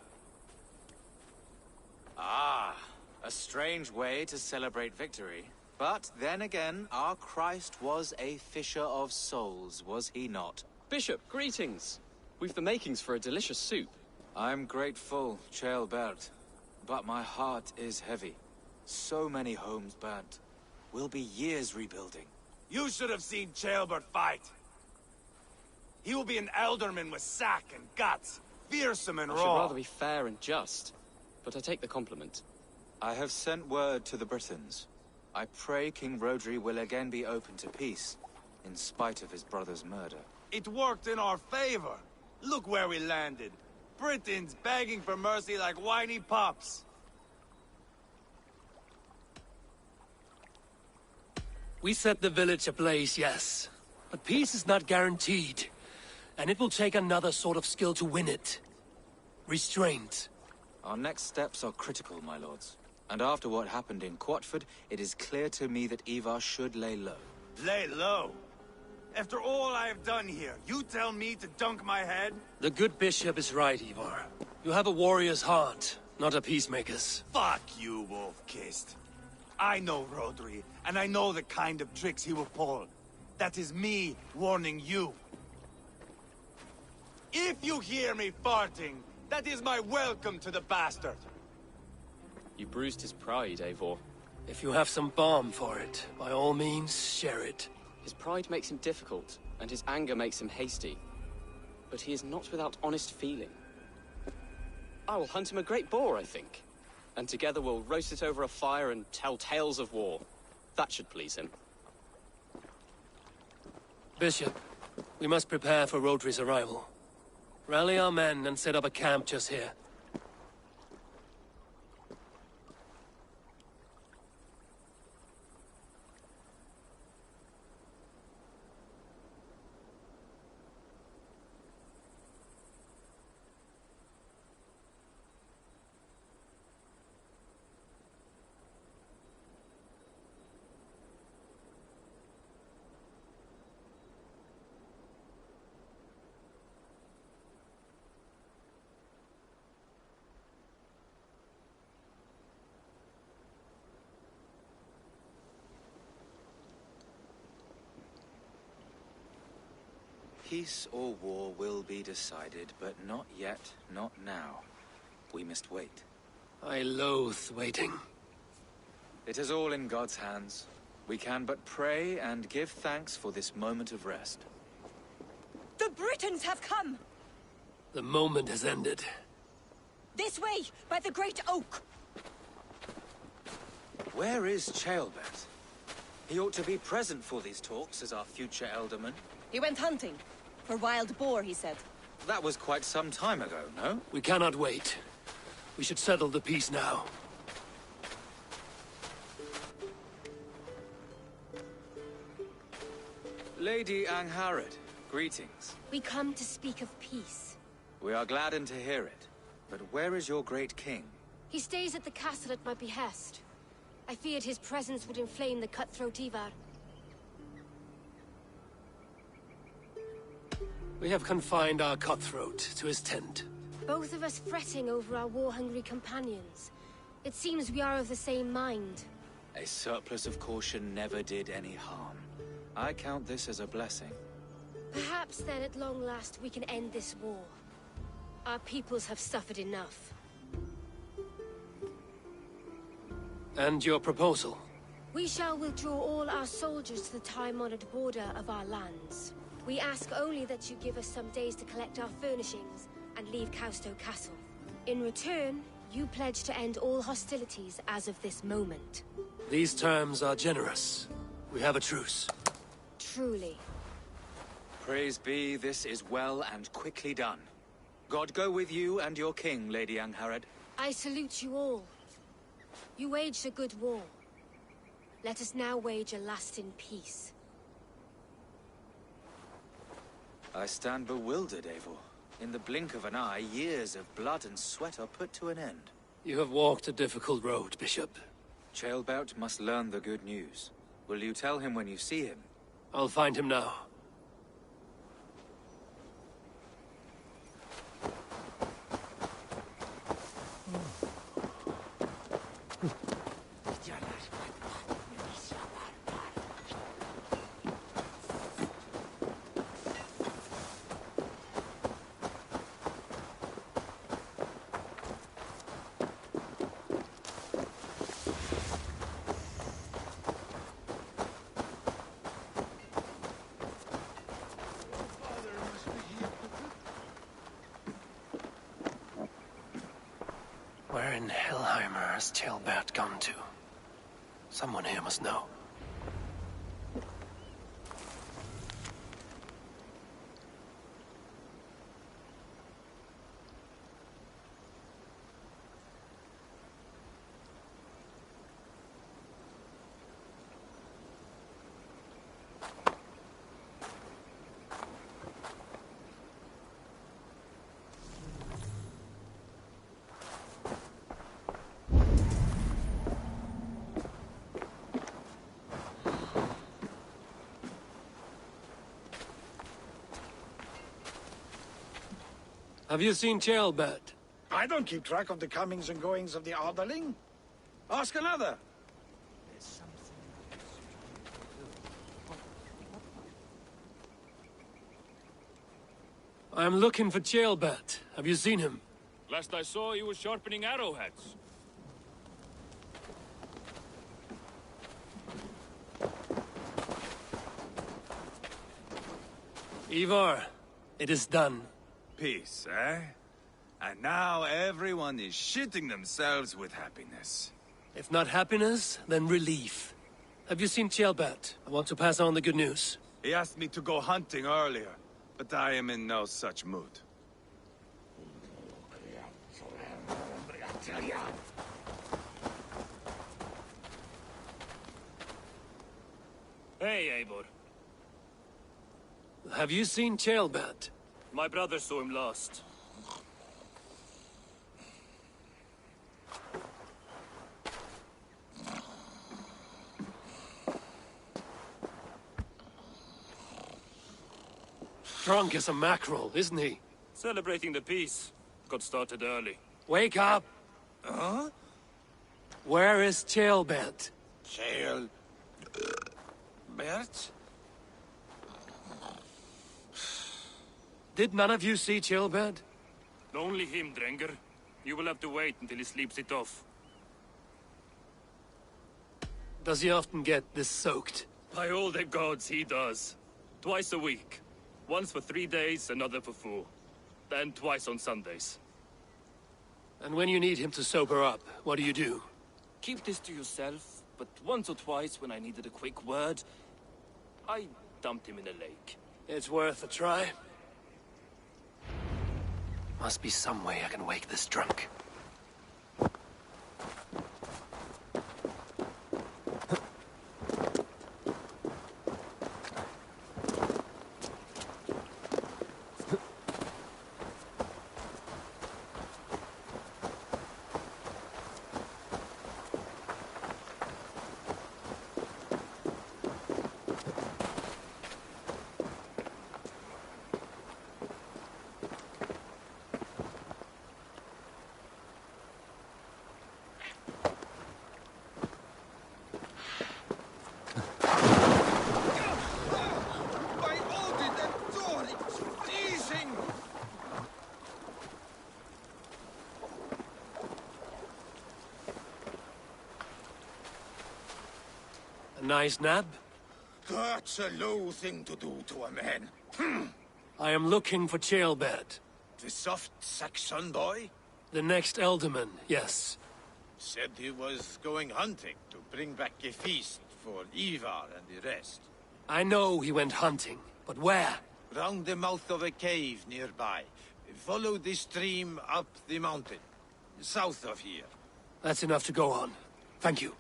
Ah, a strange way to celebrate victory. But then again, our Christ was a fisher of souls, was he not? Bishop, greetings! We've the makings for a delicious soup. I'm grateful, Ceolbert, but my heart is heavy. So many homes burnt. We'll be years rebuilding. You should have seen Ceolbert fight. He will be an alderman with sack and guts, fearsome and I raw. should rather be fair and just, but I take the compliment. I have sent word to the Britons. I pray King Rodri will again be open to peace, in spite of his brother's murder. It worked in our favor. Look where we landed. Britons begging for mercy like whiny pups. We set the village ablaze, yes. But peace is not guaranteed. And it will take another sort of skill to win it. Restraint. Our next steps are critical, my lords. And after what happened in Quatford, it is clear to me that Ivar should lay low. Lay low? After all I have done here, you tell me to dunk my head? The good bishop is right, Ivar. You have a warrior's heart, not a peacemaker's. Fuck you, wolf-kissed. I know Rodri, and I know the kind of tricks he will pull. That is me warning you. If you hear me farting, that is my welcome to the bastard. You bruised his pride, Eivor. If you have some balm for it, by all means, share it. His pride makes him difficult, and his anger makes him hasty. But he is not without honest feeling. I will hunt him a great boar, I think. And together we'll roast it over a fire and tell tales of war. That should please him. Bishop, we must prepare for Rodri's arrival. Rally our men and set up a camp just here. peace or war will be decided, but not yet, not now. We must wait. I loathe waiting. It is all in God's hands. We can but pray and give thanks for this moment of rest. The Britons have come! The moment has ended. This way, by the Great Oak! Where is Ceolbert? He ought to be present for these talks as our future Elderman. He went hunting. For wild boar, he said. That was quite some time ago, no? We cannot wait. We should settle the peace now. Lady Angharad, greetings. We come to speak of peace. We are gladdened to hear it. But where is your great king? He stays at the castle at my behest. I feared his presence would inflame the cutthroat Ivar. We have confined our cutthroat to his tent. Both of us fretting over our war-hungry companions. It seems we are of the same mind. A surplus of caution never did any harm. I count this as a blessing. Perhaps then at long last we can end this war. Our peoples have suffered enough. And your proposal? We shall withdraw all our soldiers to the time-honored border of our lands. We ask only that you give us some days to collect our furnishings and leave Causto Castle. In return, you pledge to end all hostilities as of this moment. These terms are generous. We have a truce. Truly. Praise be, this is well and quickly done. God go with you and your king, Lady Angharad. I salute you all. You waged a good war. Let us now wage a lasting peace. I stand bewildered, Eivor. In the blink of an eye, years of blood and sweat are put to an end. You have walked a difficult road, Bishop. Ceolbert must learn the good news. Will you tell him when you see him? I'll find him now. Where in Hellheimer has Ceolbert gone to? Someone here must know. Have you seen Ceolbert? I don't keep track of the comings and goings of the Arderling. Ask another. I'm looking for Ceolbert. Have you seen him? Last I saw, he was sharpening arrowheads. Ivar, it is done. Peace, eh? And now everyone is shitting themselves with happiness. If not happiness, then relief. Have you seen Ceolbert? I want to pass on the good news. He asked me to go hunting earlier, but I am in no such mood. Hey, Eivor. Have you seen Ceolbert? My brother saw him last. Drunk as a mackerel, isn't he? Celebrating the peace. Got started early. Wake up! Huh? Where is Ceolbert? Bert? Did none of you see Chilbert? Only him, Drenger. You will have to wait until he sleeps it off. Does he often get this soaked? By all the gods, he does. Twice a week. Once for 3 days, another for 4. Then twice on Sundays. And when you need him to sober up, what do you do? Keep this to yourself, but once or twice when I needed a quick word, I dumped him in a lake. It's worth a try. Must be some way I can wake this drunk. A nice nap? That's a low thing to do to a man. I am looking for Chilbert. The soft Saxon boy? The next Elderman, yes. Said he was going hunting to bring back a feast for Ivar and the rest. I know he went hunting, but where? Round the mouth of a cave nearby. Follow the stream up the mountain. South of here. That's enough to go on. Thank you.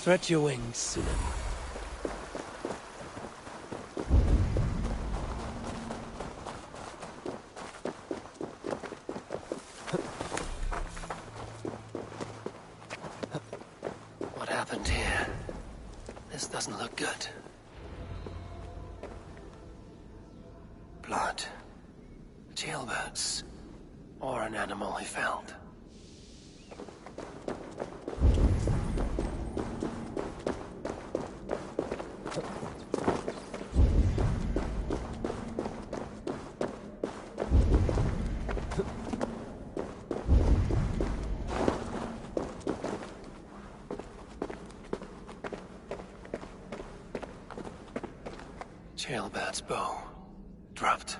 Stretch your wings, Sinan. What happened here? This doesn't look good. Blood. Jailbirds. Or an animal he felled. Jailbird's bow. Dropped.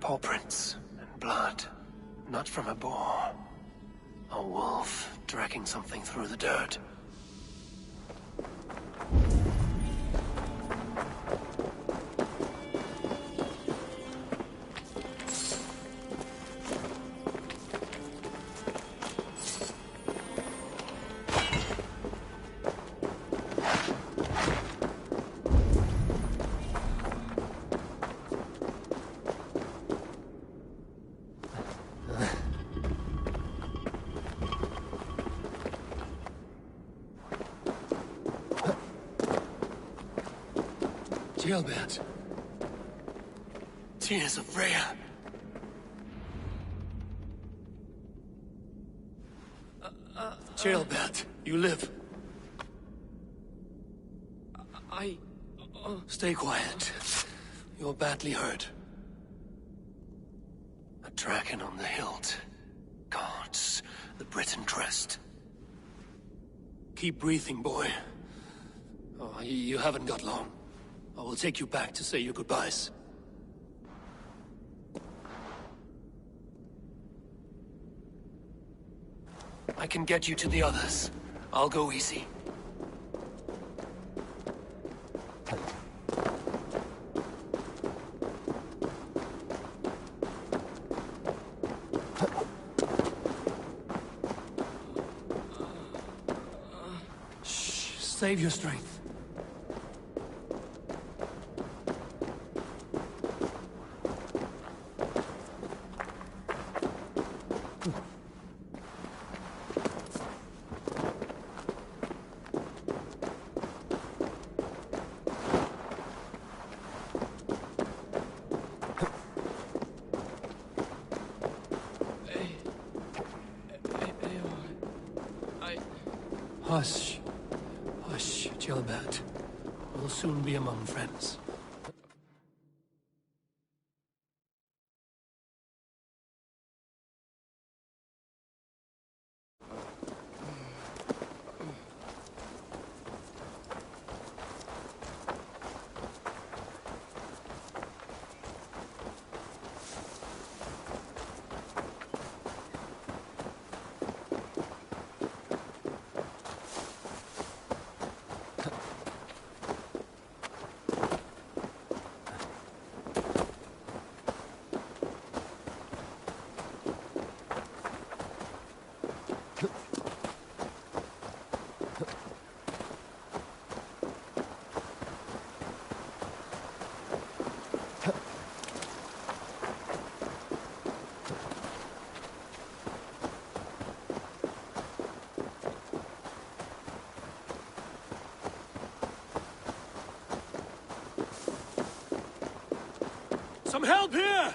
Paw prints and blood. Not from a boar. A wolf dragging something through the dirt. Gilbert. Tears of Freya. Gilbert, you live. Stay quiet. You're badly hurt. A dragon on the hilt. Guards the Briton crest. Keep breathing, boy. Oh, you haven't got long. I will take you back to say your goodbyes. I can get you to the others. I'll go easy. Shh, save your strength. Hush. Hush, Gilbert. We'll soon be among friends. Some help here!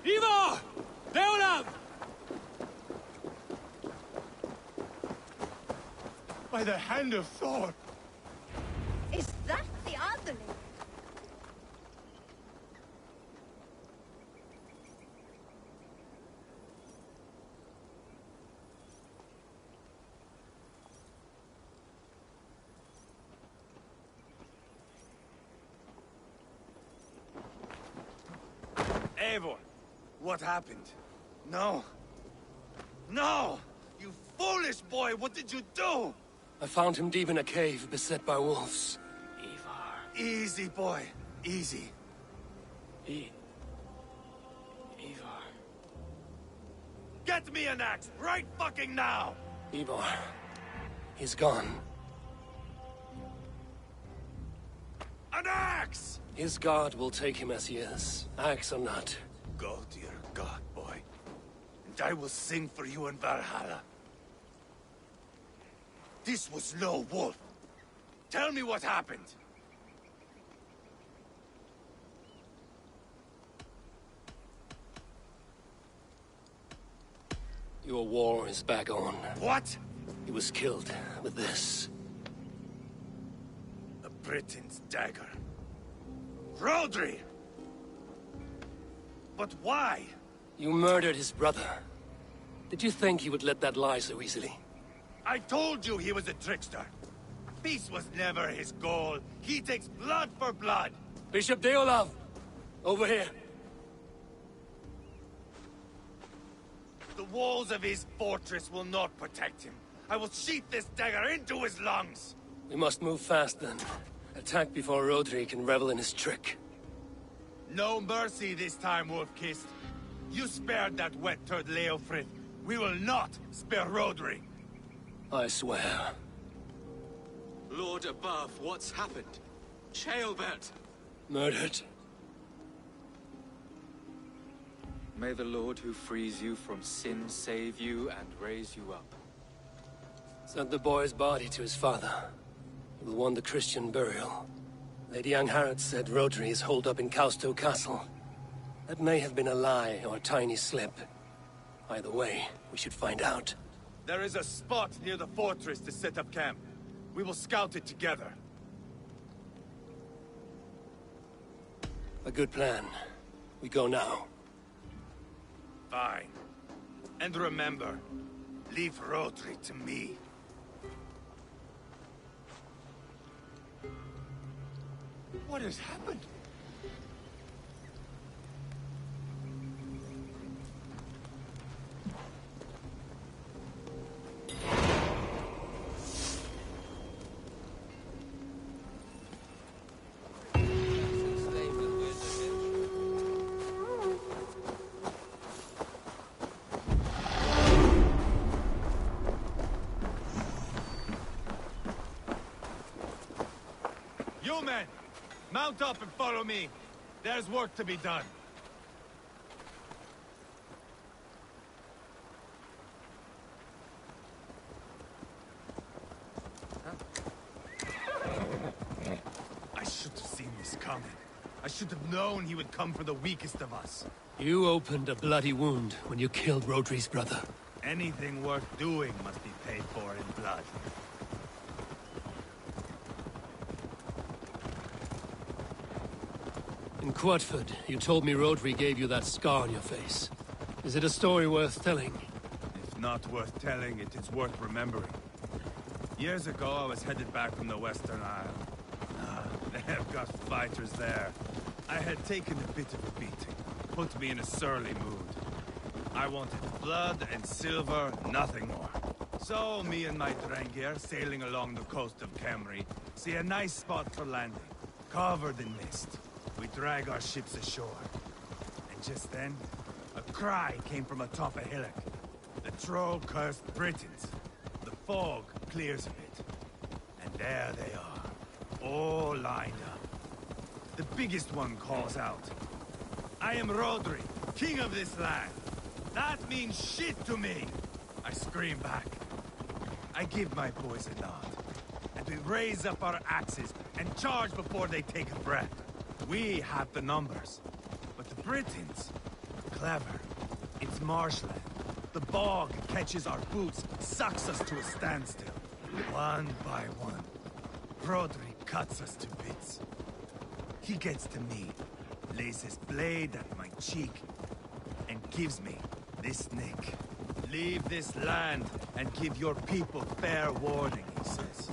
Ivar! Leonard! By the hand of Thor! Is that the other? Eivor, what happened? No. No! You foolish boy, what did you do? I found him deep in a cave, beset by wolves. Ivar. Easy, boy. Easy. Ivar. Get me an axe, right fucking now! Ivar. He's gone. An axe! His god will take him as he is, axe or not. Go to your god, boy. And I will sing for you in Valhalla. This was no wolf. Tell me what happened. Your war is back on. What? He was killed with this. A Briton's dagger. Rodri! But why? You murdered his brother. Did you think he would let that lie so easily? I told you he was a trickster. Peace was never his goal. He takes blood for blood. Bishop Deolav! Over here. The walls of his fortress will not protect him. I will sheath this dagger into his lungs. We must move fast then. Attack before Rodri can revel in his trick. No mercy this time, Wolf-Kissed. You spared that wet turd Leofrith. We will not spare Rodri. I swear. Lord above, what's happened? Ceolbert! Murdered. May the Lord who frees you from sin save you and raise you up. Sent the boy's body to his father. He will want the Christian burial. Lady Angharad said Rodri is holed up in Causto Castle. That may have been a lie or a tiny slip. Either way, we should find out. There is a spot near the fortress to set up camp. We will scout it together. A good plan. We go now. Fine. And remember, leave Rodri to me. What has happened? You men! Mount up and follow me. There's work to be done. I should have seen this coming. I should have known he would come for the weakest of us. You opened a bloody wound when you killed Rodri's brother. Anything worth doing must be paid for in blood. In Quatford, you told me Rodri gave you that scar on your face. Is it a story worth telling? If not worth telling, it is worth remembering. Years ago, I was headed back from the Western Isle. They have got fighters there. I had taken a bit of a beating. Put me in a surly mood. I wanted blood and silver, nothing more. So, me and my Drengir, sailing along the coast of Camry, see a nice spot for landing, covered in mist. We drag our ships ashore. And just then, a cry came from atop a hillock. The troll-cursed Britons. The fog clears a bit. And there they are, all lined up. The biggest one calls out, "I am Rodri, king of this land. That means shit to me!" I scream back. I give my boys a nod. And we raise up our axes and charge before they take a breath. We have the numbers. But the Britons, clever. It's marshland. The bog catches our boots, sucks us to a standstill. One by one, Rodri cuts us to bits. He gets to me, lays his blade at my cheek, and gives me this nick. Leave this land and give your people fair warning, he says.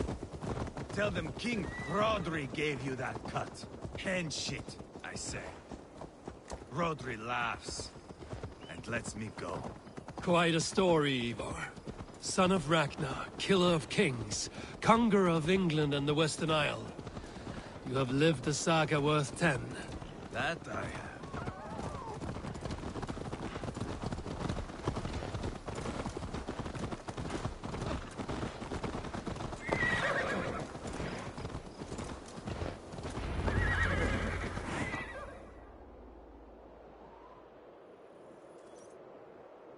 Tell them King Rodri gave you that cut. Hen shit, I say. Rodri laughs and lets me go. Quite a story, Ivar. Son of Ragnar, killer of kings, conqueror of England and the Western Isle. You have lived a saga worth 10. That I have.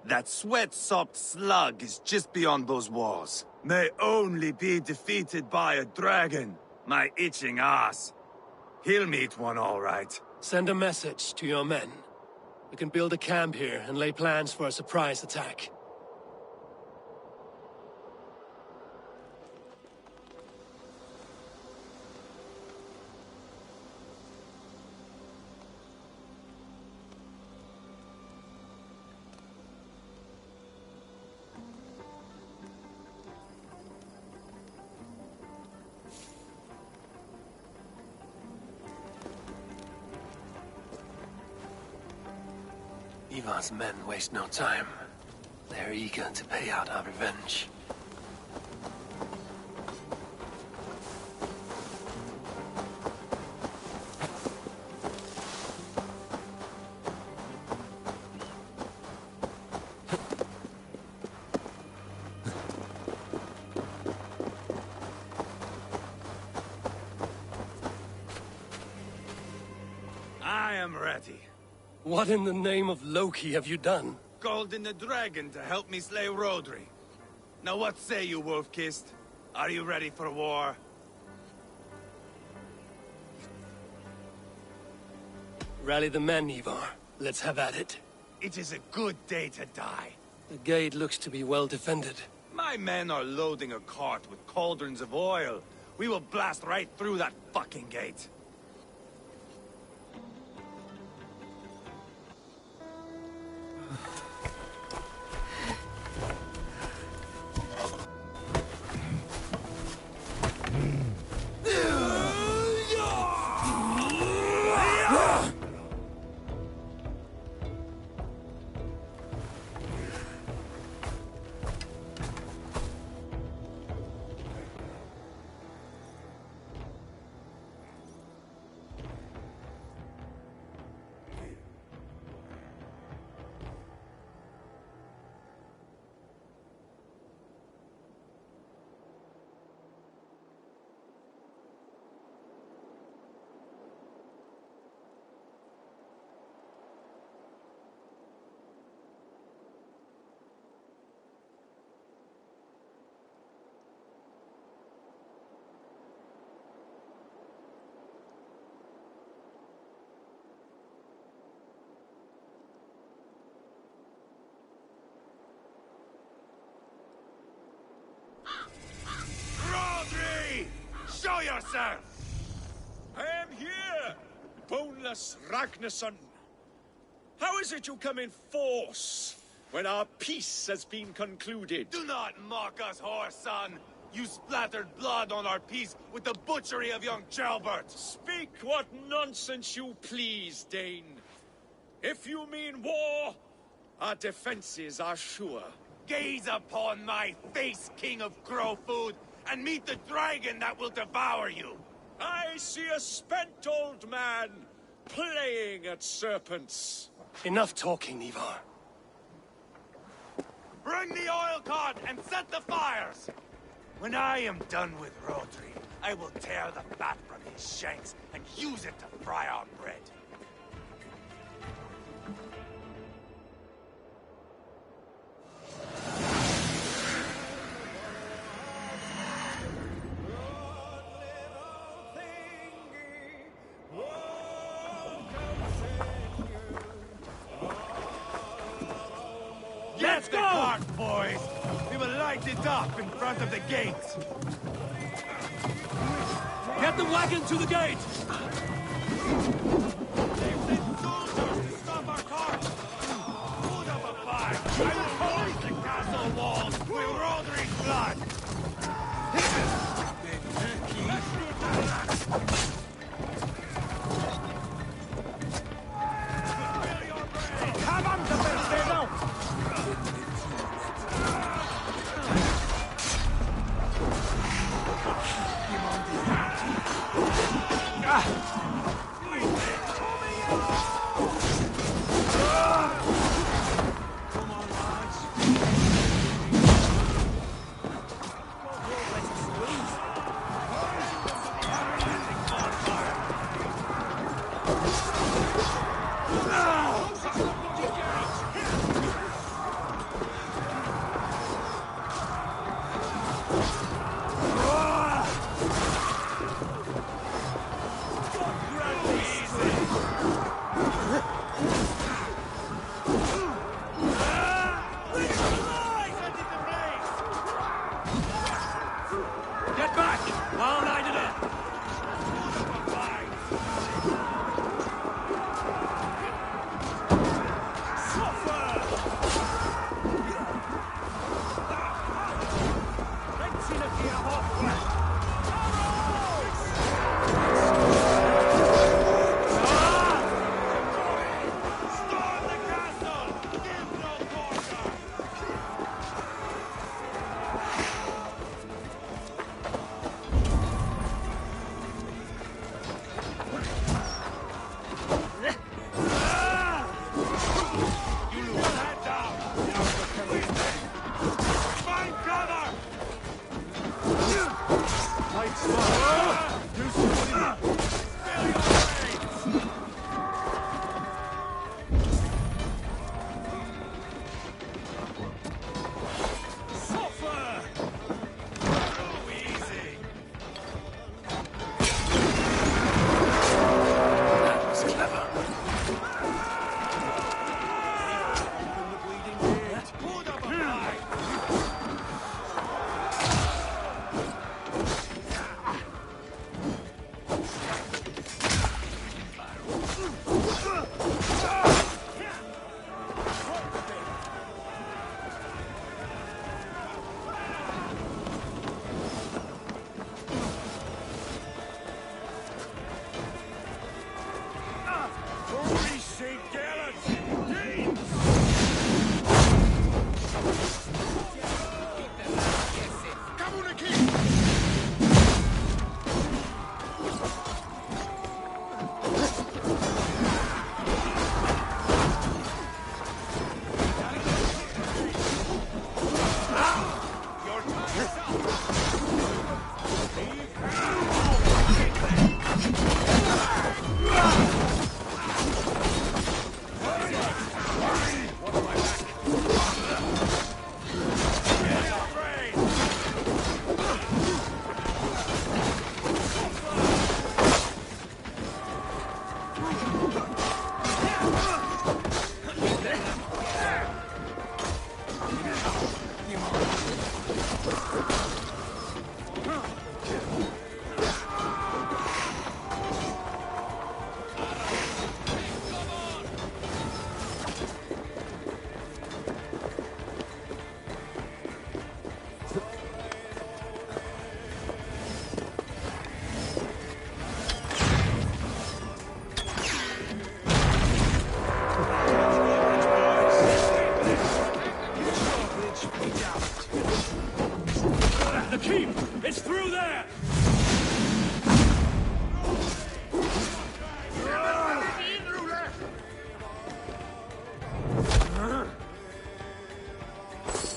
That sweat-sopped slug is just beyond those walls. May only be defeated by a dragon. My itching ass. He'll meet one all right. Send a message to your men. We can build a camp here and lay plans for a surprise attack. Ivar's men waste no time. They're eager to pay out our revenge. I am ready. What in the name of Loki have you done? Called in the dragon to help me slay Rodri. Now what say you, Wolf-Kissed? Are you ready for war? Rally the men, Ivar. Let's have at it. It is a good day to die. The gate looks to be well defended. My men are loading a cart with cauldrons of oil. We will blast right through that fucking gate. Show yourself! I am here, boneless Ragnarsson. How is it you come in force when our peace has been concluded? Do not mock us, whoreson! You splattered blood on our peace with the butchery of young Chalbert! Speak what nonsense you please, Dane. If you mean war, our defenses are sure. Gaze upon my face, King of Crow Food, and meet the dragon that will devour you! I see a spent old man playing at serpents. Enough talking, Ivar. Bring the oil cart and set the fires! When I am done with Rodri, I will tear the fat from his shanks and use it to fry our bread. Let's go! Cart, boys! We will light it up in front of the gate! Get the wagon to the gate! They've sent soldiers to stop our cart! Put up a fire! I will hold the castle walls with Roderick's blood! Come on, the Percedo!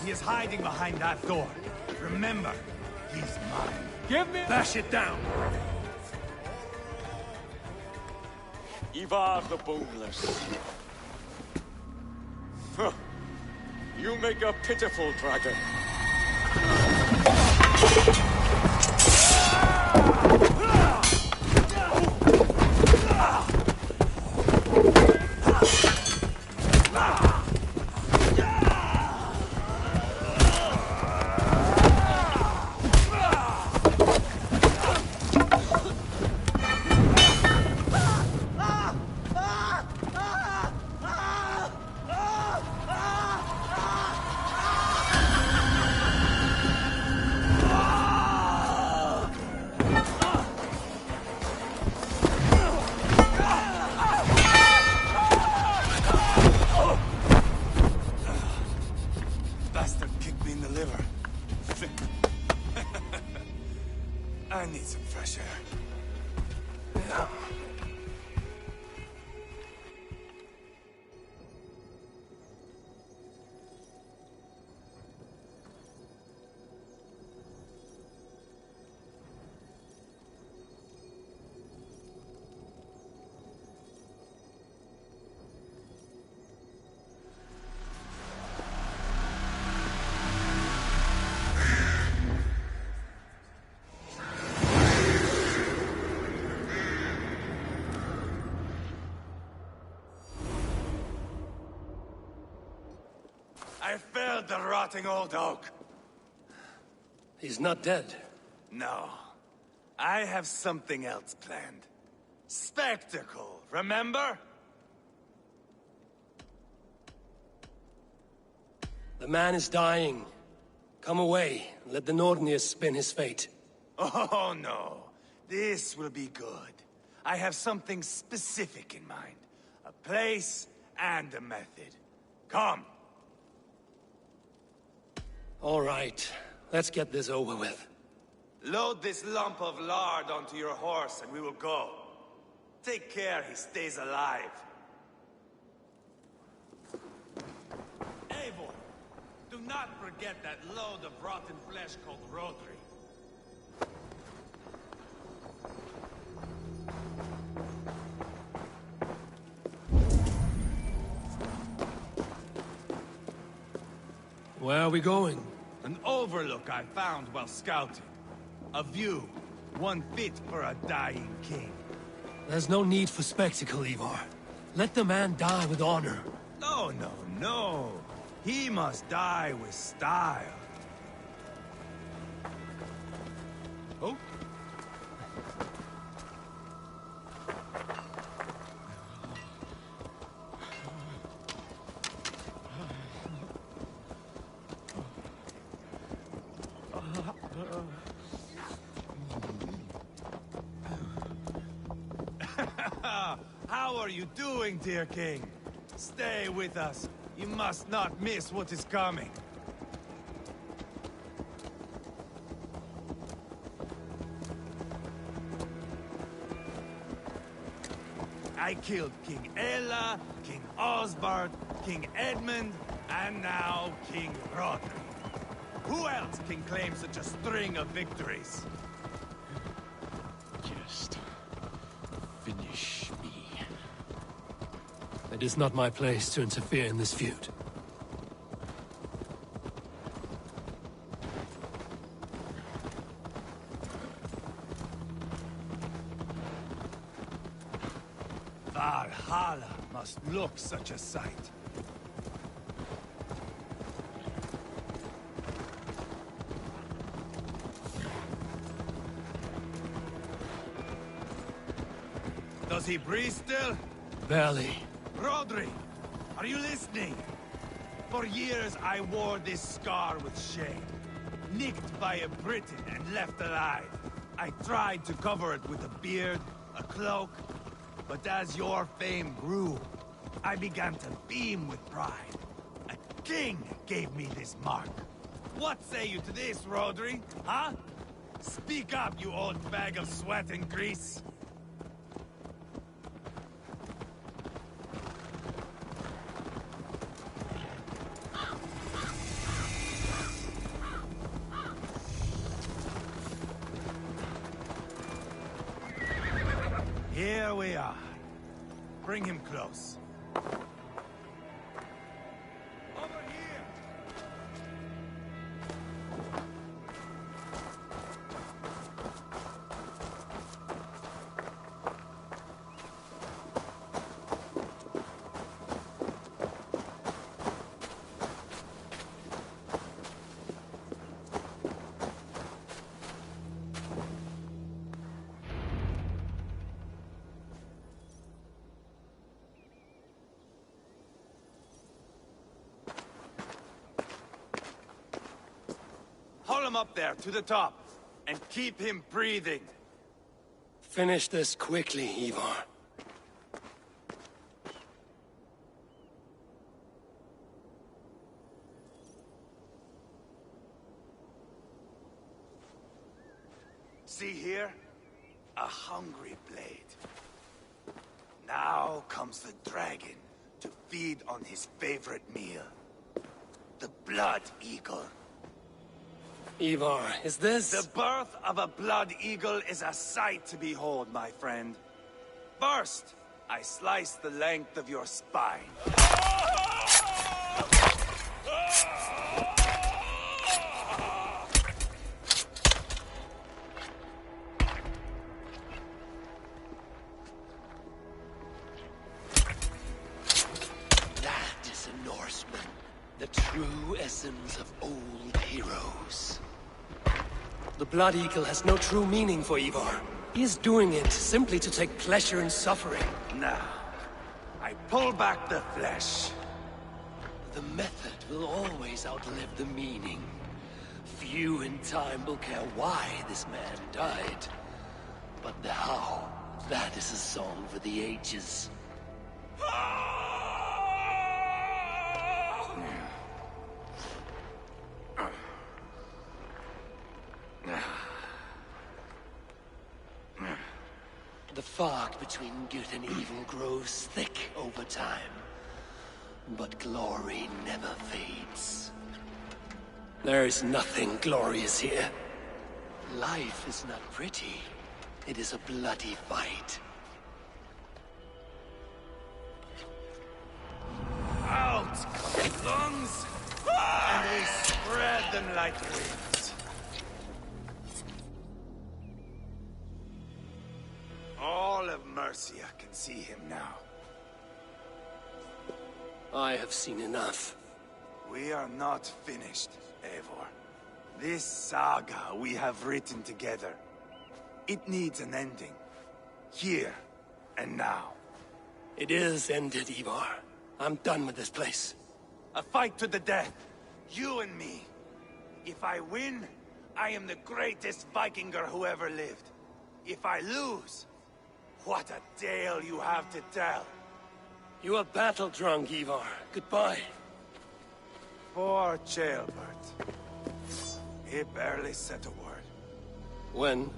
He is hiding behind that door. Remember, he's mine. Give me... Bash it down! Ivar the Boneless. Huh. You make a pitiful dragon. Bastard kicked me in the liver. I need some fresh air. Yeah. I felled the rotting old oak. He's not dead. No. I have something else planned. Spectacle, remember? The man is dying. Come away, and let the Nordnir spin his fate. Oh, no. This will be good. I have something specific in mind. A place and a method. Come. All right, let's get this over with. Load this lump of lard onto your horse and we will go. Take care he stays alive. Eivor, do not forget that load of rotten flesh called Rodri. Where are we going? An overlook I found while scouting. A view, one fit for a dying king. There's no need for spectacle, Ivar. Let the man die with honor. No, no, no. He must die with style. Oh? How are you doing, dear king? Stay with us. You must not miss what is coming. I killed King Ella, King Osbert, King Edmund, and now King Rodri. Who else can claim such a string of victories? Just finish me. It is not my place to interfere in this feud. Valhalla must look such a sight. Does he breathe still? Barely. Rodri, are you listening? For years I wore this scar with shame. Nicked by a Briton and left alive. I tried to cover it with a beard, a cloak, but as your fame grew, I began to beam with pride. A king gave me this mark. What say you to this, Rodri? Huh? Speak up, you old bag of sweat and grease. Here we are. Bring him close. Haul him up there, to the top, and keep him breathing. Finish this quickly, Ivar. See here? A hungry blade. Now comes the dragon to feed on his favorite meal. The blood eagle. Ivar, is this... The birth of a blood eagle is a sight to behold, my friend. First, I slice the length of your spine. That is a Norseman. The true essence of old heroes. The Blood Eagle has no true meaning for Ivar. He is doing it simply to take pleasure in suffering. Now, I pull back the flesh. The method will always outlive the meaning. Few in time will care why this man died. But the how, that is a song for the ages. The fog between good and evil grows thick over time. But glory never fades. There is nothing glorious here. Life is not pretty. It is a bloody fight. Out come lungs, and we spread them like wings. All of Mercia can see him now. I have seen enough. We are not finished, Eivor. This saga we have written together, it needs an ending. Here and now. It is ended, Ivar. I'm done with this place. A fight to the death. You and me. If I win, I am the greatest Vikinger who ever lived. If I lose, what a tale you have to tell. You are battle-drunk, Ivar. Goodbye. Poor Ceolbert. He barely said a word. When?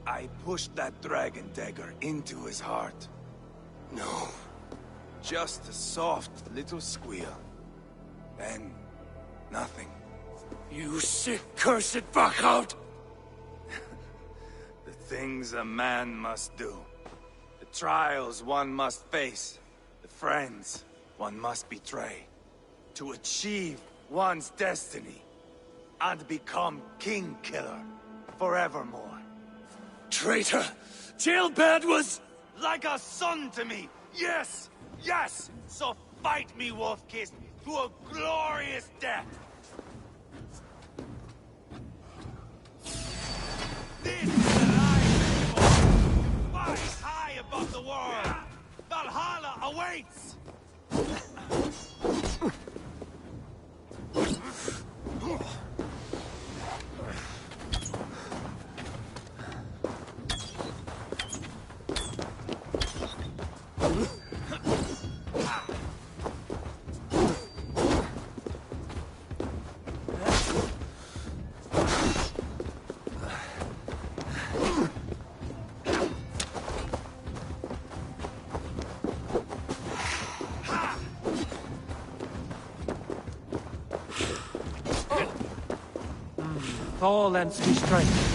I pushed that dragon dagger into his heart. No. Just a soft little squeal. Then, nothing. You sick, cursed fuck-out! The things a man must do. The trials one must face. The friends one must betray. To achieve one's destiny. And become king-killer forevermore. Traitor! Ceolbert was... Like a son to me! Yes! Yes! So fight me, Wolfkiss, to a glorious death! This is the life anymore! Flies high above the world! Valhalla awaits! Thor lends me strength.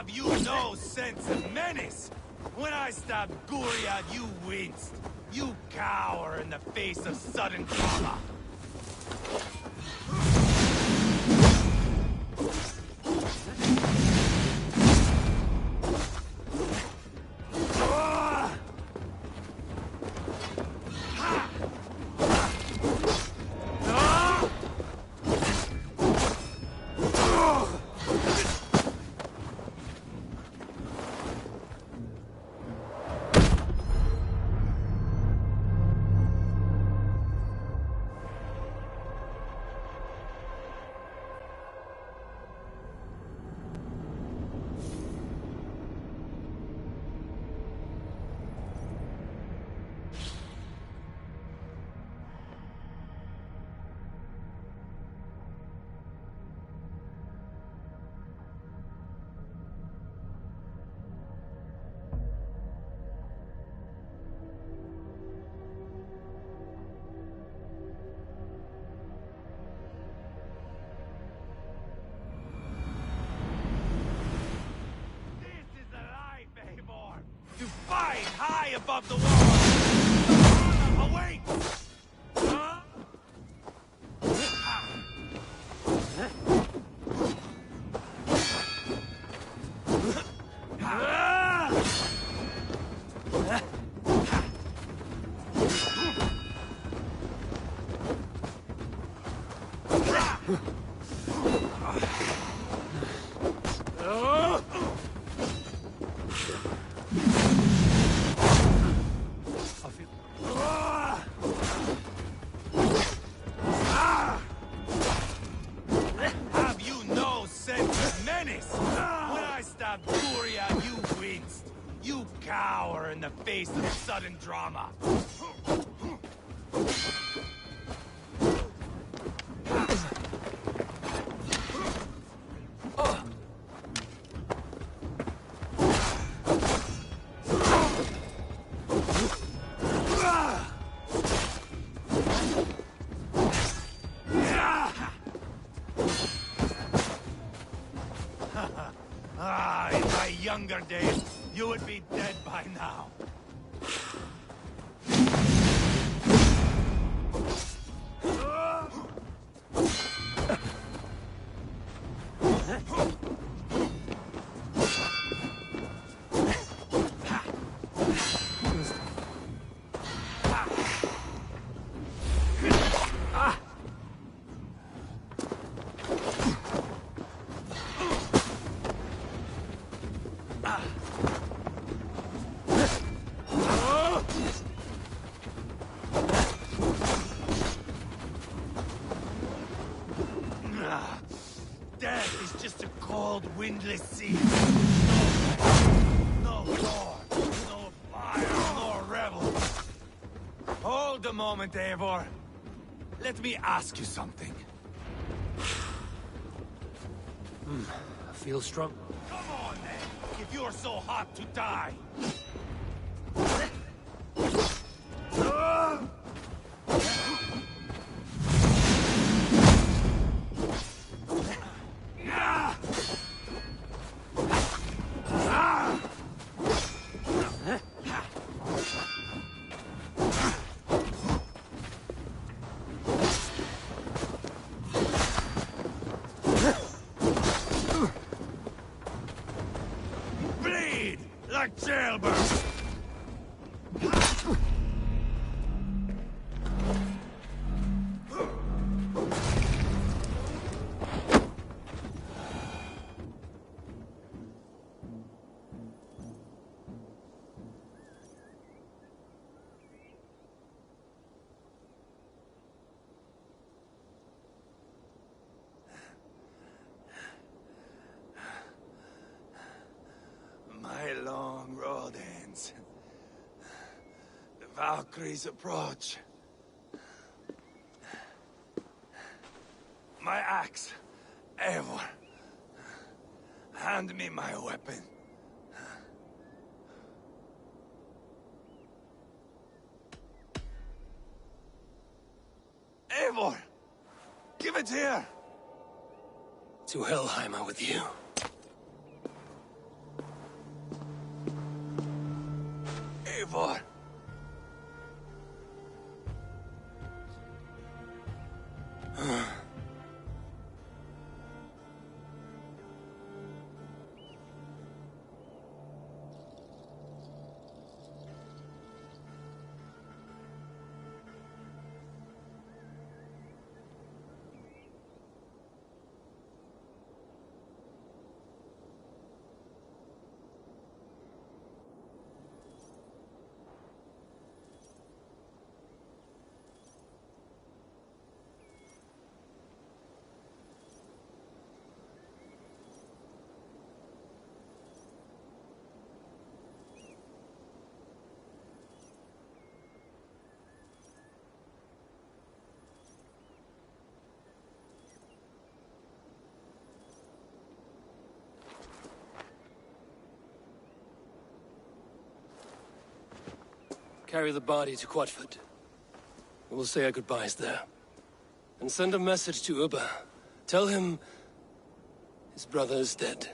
Have you no sense of menace? When I stabbed Guriad, you winced. You cower in the face of sudden trauma. To fight high above the wall! Await! Have you no sense of menace? When I stabbed Furia, you winced. You cower in the face of sudden drama. In my younger days, you would be dead by now. Death is just a cold, windless sea. No war, no fire, no revel. Hold a moment, Eivor. Let me ask you something. I feel strong. Come on, then, if you're so hot to die. Bleed like jailbirds. My long road ends. The Valkyries approach. My axe, Eivor. Hand me my weapon. Eivor! Give it here! To Helheim with you. Carry the body to Quatford. We'll say our goodbyes there. And send a message to Ubba. Tell him his brother is dead.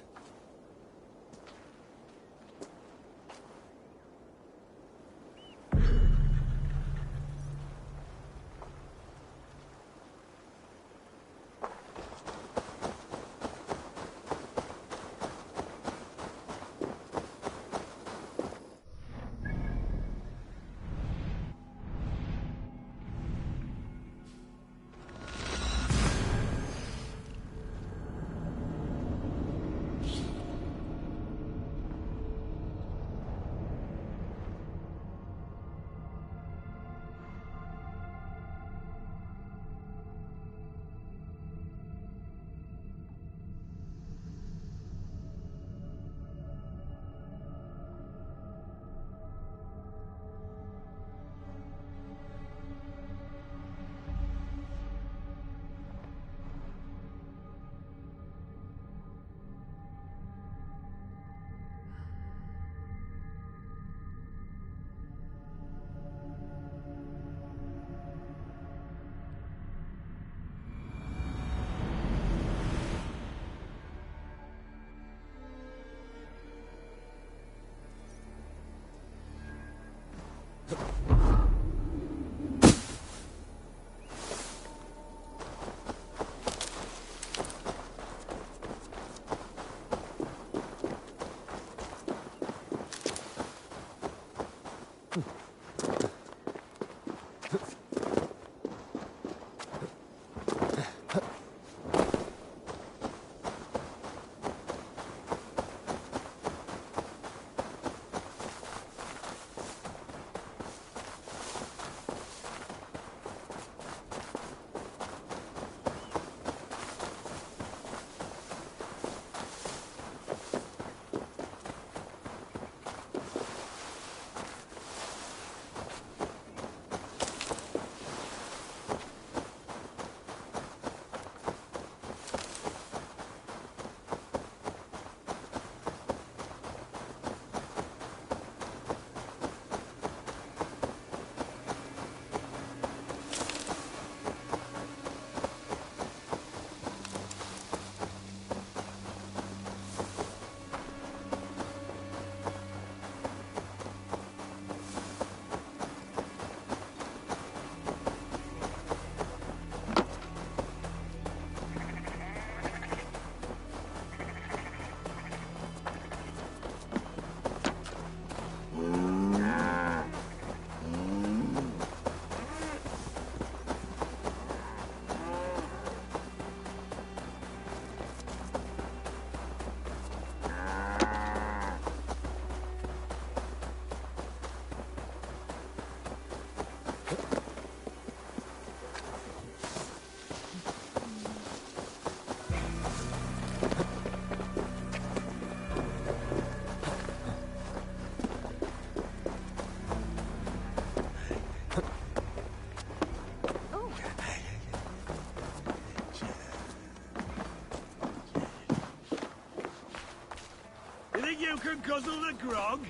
You can guzzle the grog?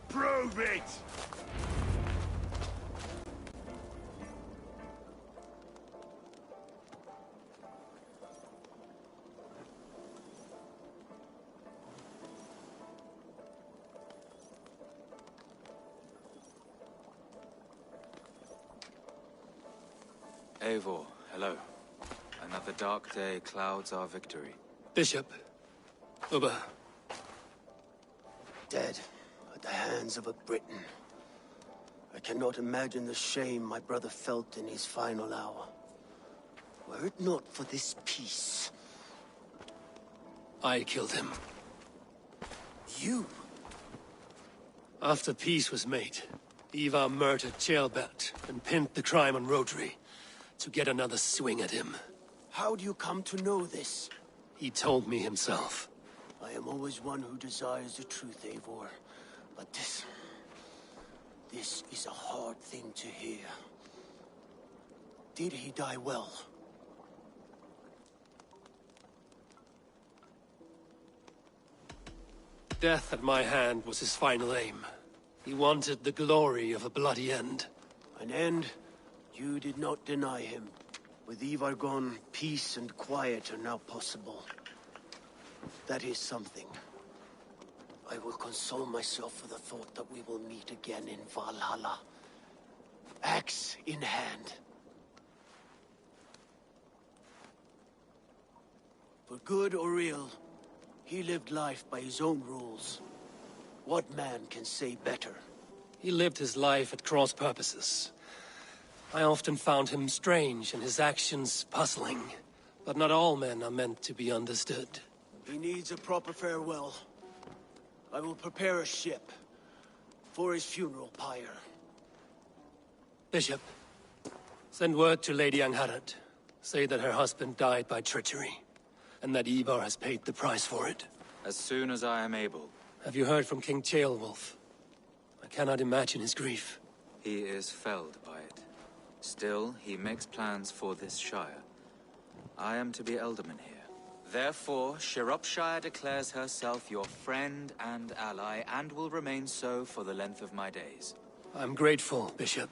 Prove it! Eivor, hello. Another dark day clouds our victory. Bishop. Ubba. Dead at the hands of a Briton. I cannot imagine the shame my brother felt in his final hour. Were it not for this peace. I killed him. You? After peace was made, Ivar murdered Ceolbert and pinned the crime on Rodri to get another swing at him. How do you come to know this? He told me himself. I am always one who desires the truth, Eivor. But this is a hard thing to hear. Did he die well? Death at my hand was his final aim. He wanted the glory of a bloody end. An end you did not deny him. With Ivar gone, peace and quiet are now possible. That is something. I will console myself for the thought that we will meet again in Valhalla. Axe in hand. For good or ill, he lived life by his own rules. What man can say better? He lived his life at cross purposes. I often found him strange and his actions puzzling. But not all men are meant to be understood. He needs a proper farewell. I will prepare a ship for his funeral pyre. Bishop, send word to Lady Angharad. Say that her husband died by treachery, and that Ivar has paid the price for it. As soon as I am able. Have you heard from King Ceolwulf? I cannot imagine his grief. He is felled by it. Still, he makes plans for this shire. I am to be Elderman here. Therefore, Shropshire declares herself your friend and ally, and will remain so for the length of my days. I'm grateful, Bishop.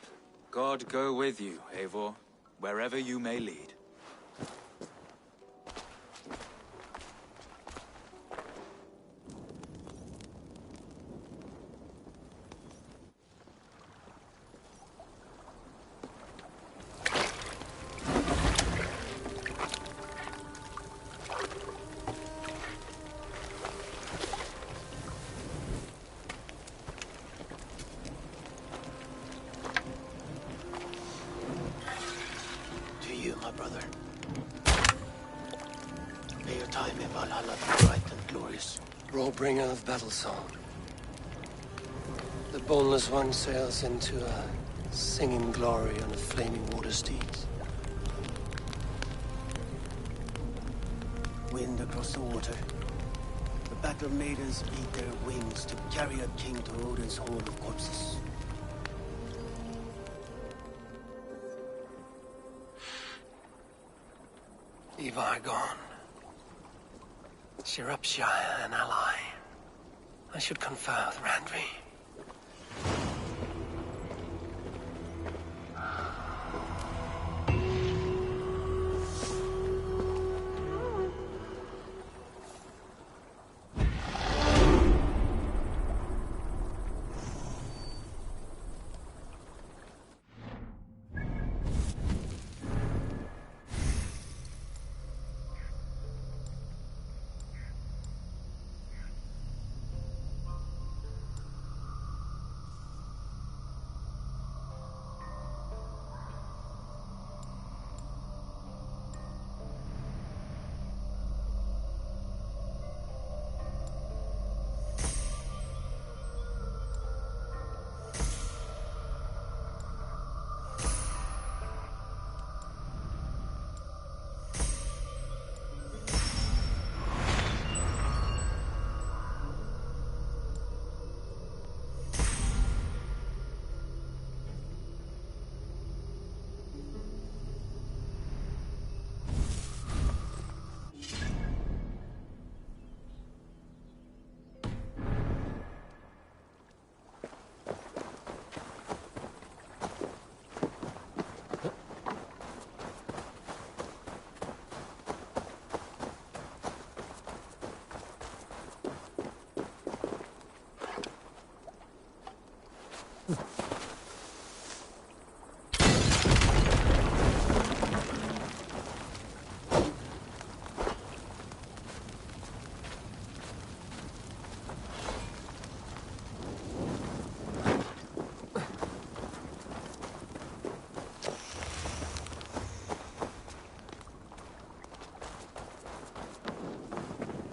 God go with you, Eivor, wherever you may lead. To you, my brother. May your time in Valhalla be bright and glorious. Bringer of battle song. The boneless one sails into a singing glory on a flaming water steed. Wind across the water. The battle maidens beat their wings to carry a king to Odin's hall of corpses. Ivar gone. Shropshire an ally. I should confer with Randvi.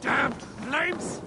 Damned flames!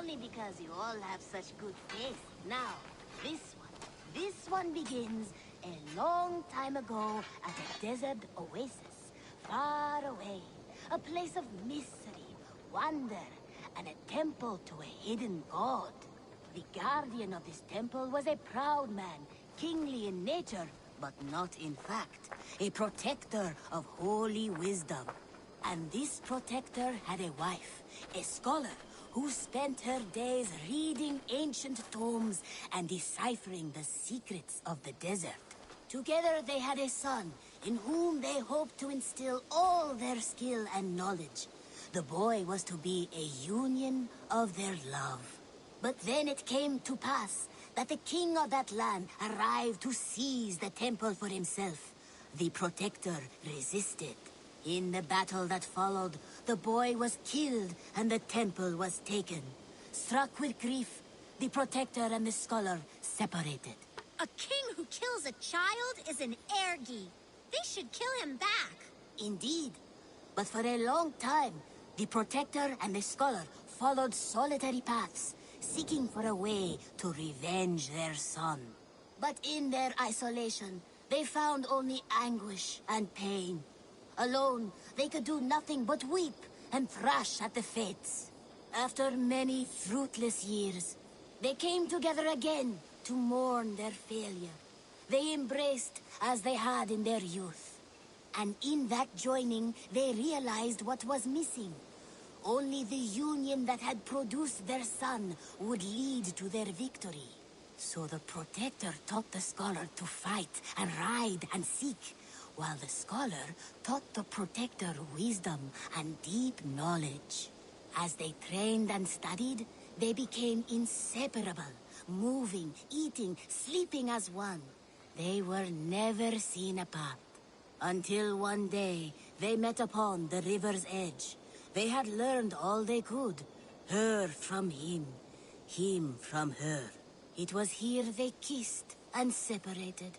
only because you all have such good faith. Now, this one begins a long time ago at a desert oasis, far away. A place of mystery, wonder, and a temple to a hidden god. The guardian of this temple was a proud man, kingly in nature, but not in fact. A protector of holy wisdom. And this protector had a wife, a scholar, who spent her days reading ancient tomes and deciphering the secrets of the desert. Together they had a son, in whom they hoped to instill all their skill and knowledge. The boy was to be a union of their love. But then it came to pass that the king of that land arrived to seize the temple for himself. The protector resisted. In the battle that followed, the boy was killed and the temple was taken. Struck with grief, the protector and the scholar separated. A king who kills a child is an ergi. They should kill him back. Indeed. But for a long time, the protector and the scholar followed solitary paths, seeking for a way to revenge their son. But in their isolation, they found only anguish and pain. Alone, they could do nothing but weep and thrash at the fates. After many fruitless years, they came together again to mourn their failure. They embraced as they had in their youth. And in that joining, they realized what was missing. Only the union that had produced their son would lead to their victory. So the protector taught the scholar to fight and ride and seek, while the scholar taught the protector wisdom and deep knowledge. As they trained and studied, they became inseparable, moving, eating, sleeping as one. They were never seen apart. Until one day, they met upon the river's edge. They had learned all they could. Her from him from her. It was here they kissed and separated.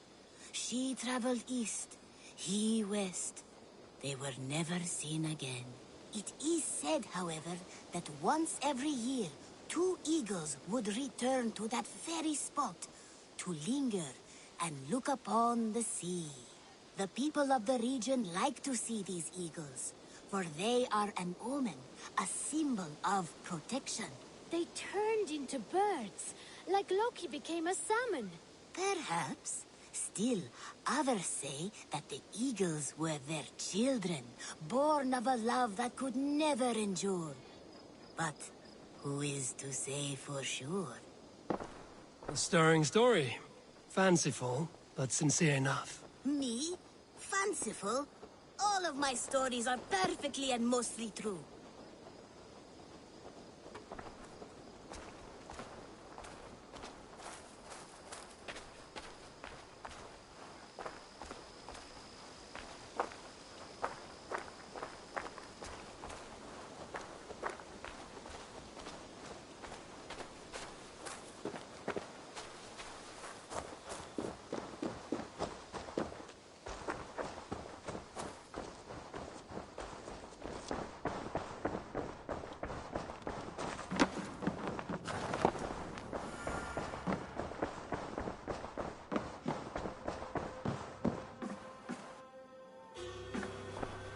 She traveled east, he west. They were never seen again. It is said, however, that once every year, 2 eagles would return to that very spot to linger and look upon the sea. The people of the region like to see these eagles, for they are an omen, a symbol of protection. They turned into birds, like Loki became a salmon. Perhaps. Still, others say that the eagles were their children, born of a love that could never endure. But who is to say for sure? A stirring story. Fanciful, but sincere enough. Me? Fanciful? All of my stories are perfectly and mostly true.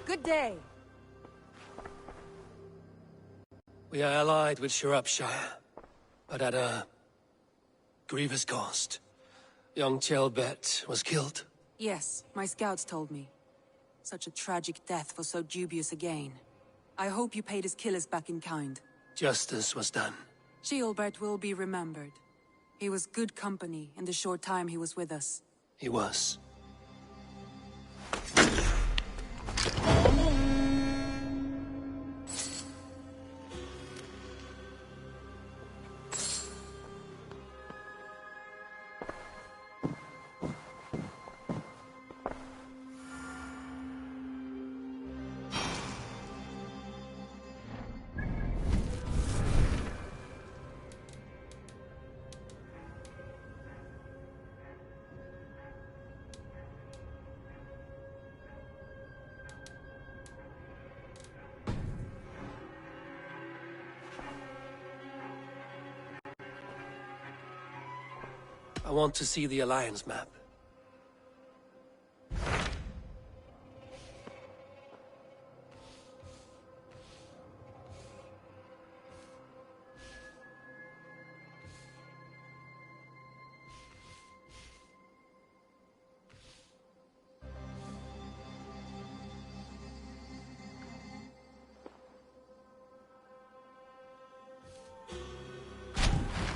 Good day. We are allied with Shropshire, but at a grievous cost. Young Chelbet was killed. Yes, my scouts told me. Such a tragic death for so dubious a gain. I hope you paid his killers back in kind. Justice was done. Ceolbert will be remembered. He was good company in the short time he was with us. He was. I want to see the Alliance map.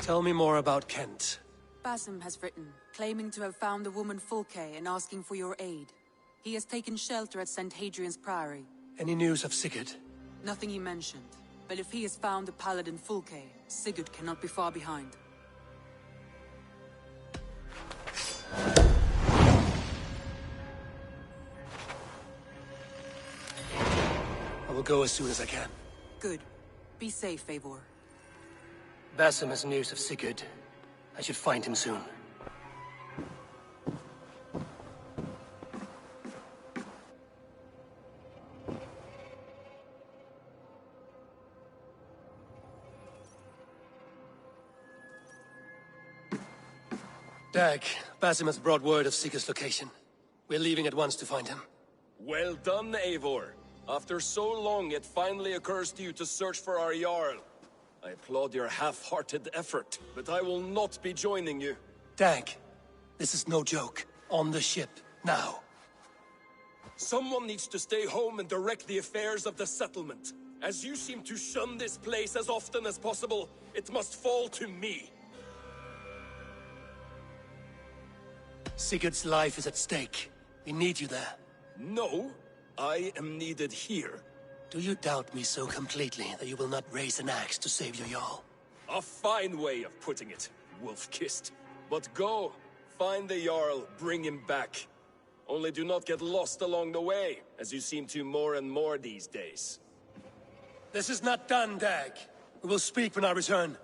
Tell me more about Kent. Basim has written, claiming to have found the woman Fulke and asking for your aid. He has taken shelter at St. Hadrian's Priory. Any news of Sigurd? Nothing he mentioned. But if he has found the paladin Fulke, Sigurd cannot be far behind. I will go as soon as I can. Good. Be safe, Eivor. Basim has news of Sigurd. I should find him soon. Dag, Basim has brought word of Sigurd's location. We're leaving at once to find him. Well done, Eivor. After so long, it finally occurs to you to search for our Jarl. I applaud your half-hearted effort, but I will not be joining you. Dag, this is no joke. On the ship, now. Someone needs to stay home and direct the affairs of the settlement. As you seem to shun this place as often as possible, it must fall to me. Sigurd's life is at stake. We need you there. No, I am needed here. Do you doubt me so completely that you will not raise an axe to save your Jarl? A fine way of putting it, wolf-kissed. But go, find the Jarl, bring him back. Only do not get lost along the way, as you seem to more and more these days. This is not done, Dag. We will speak when I return.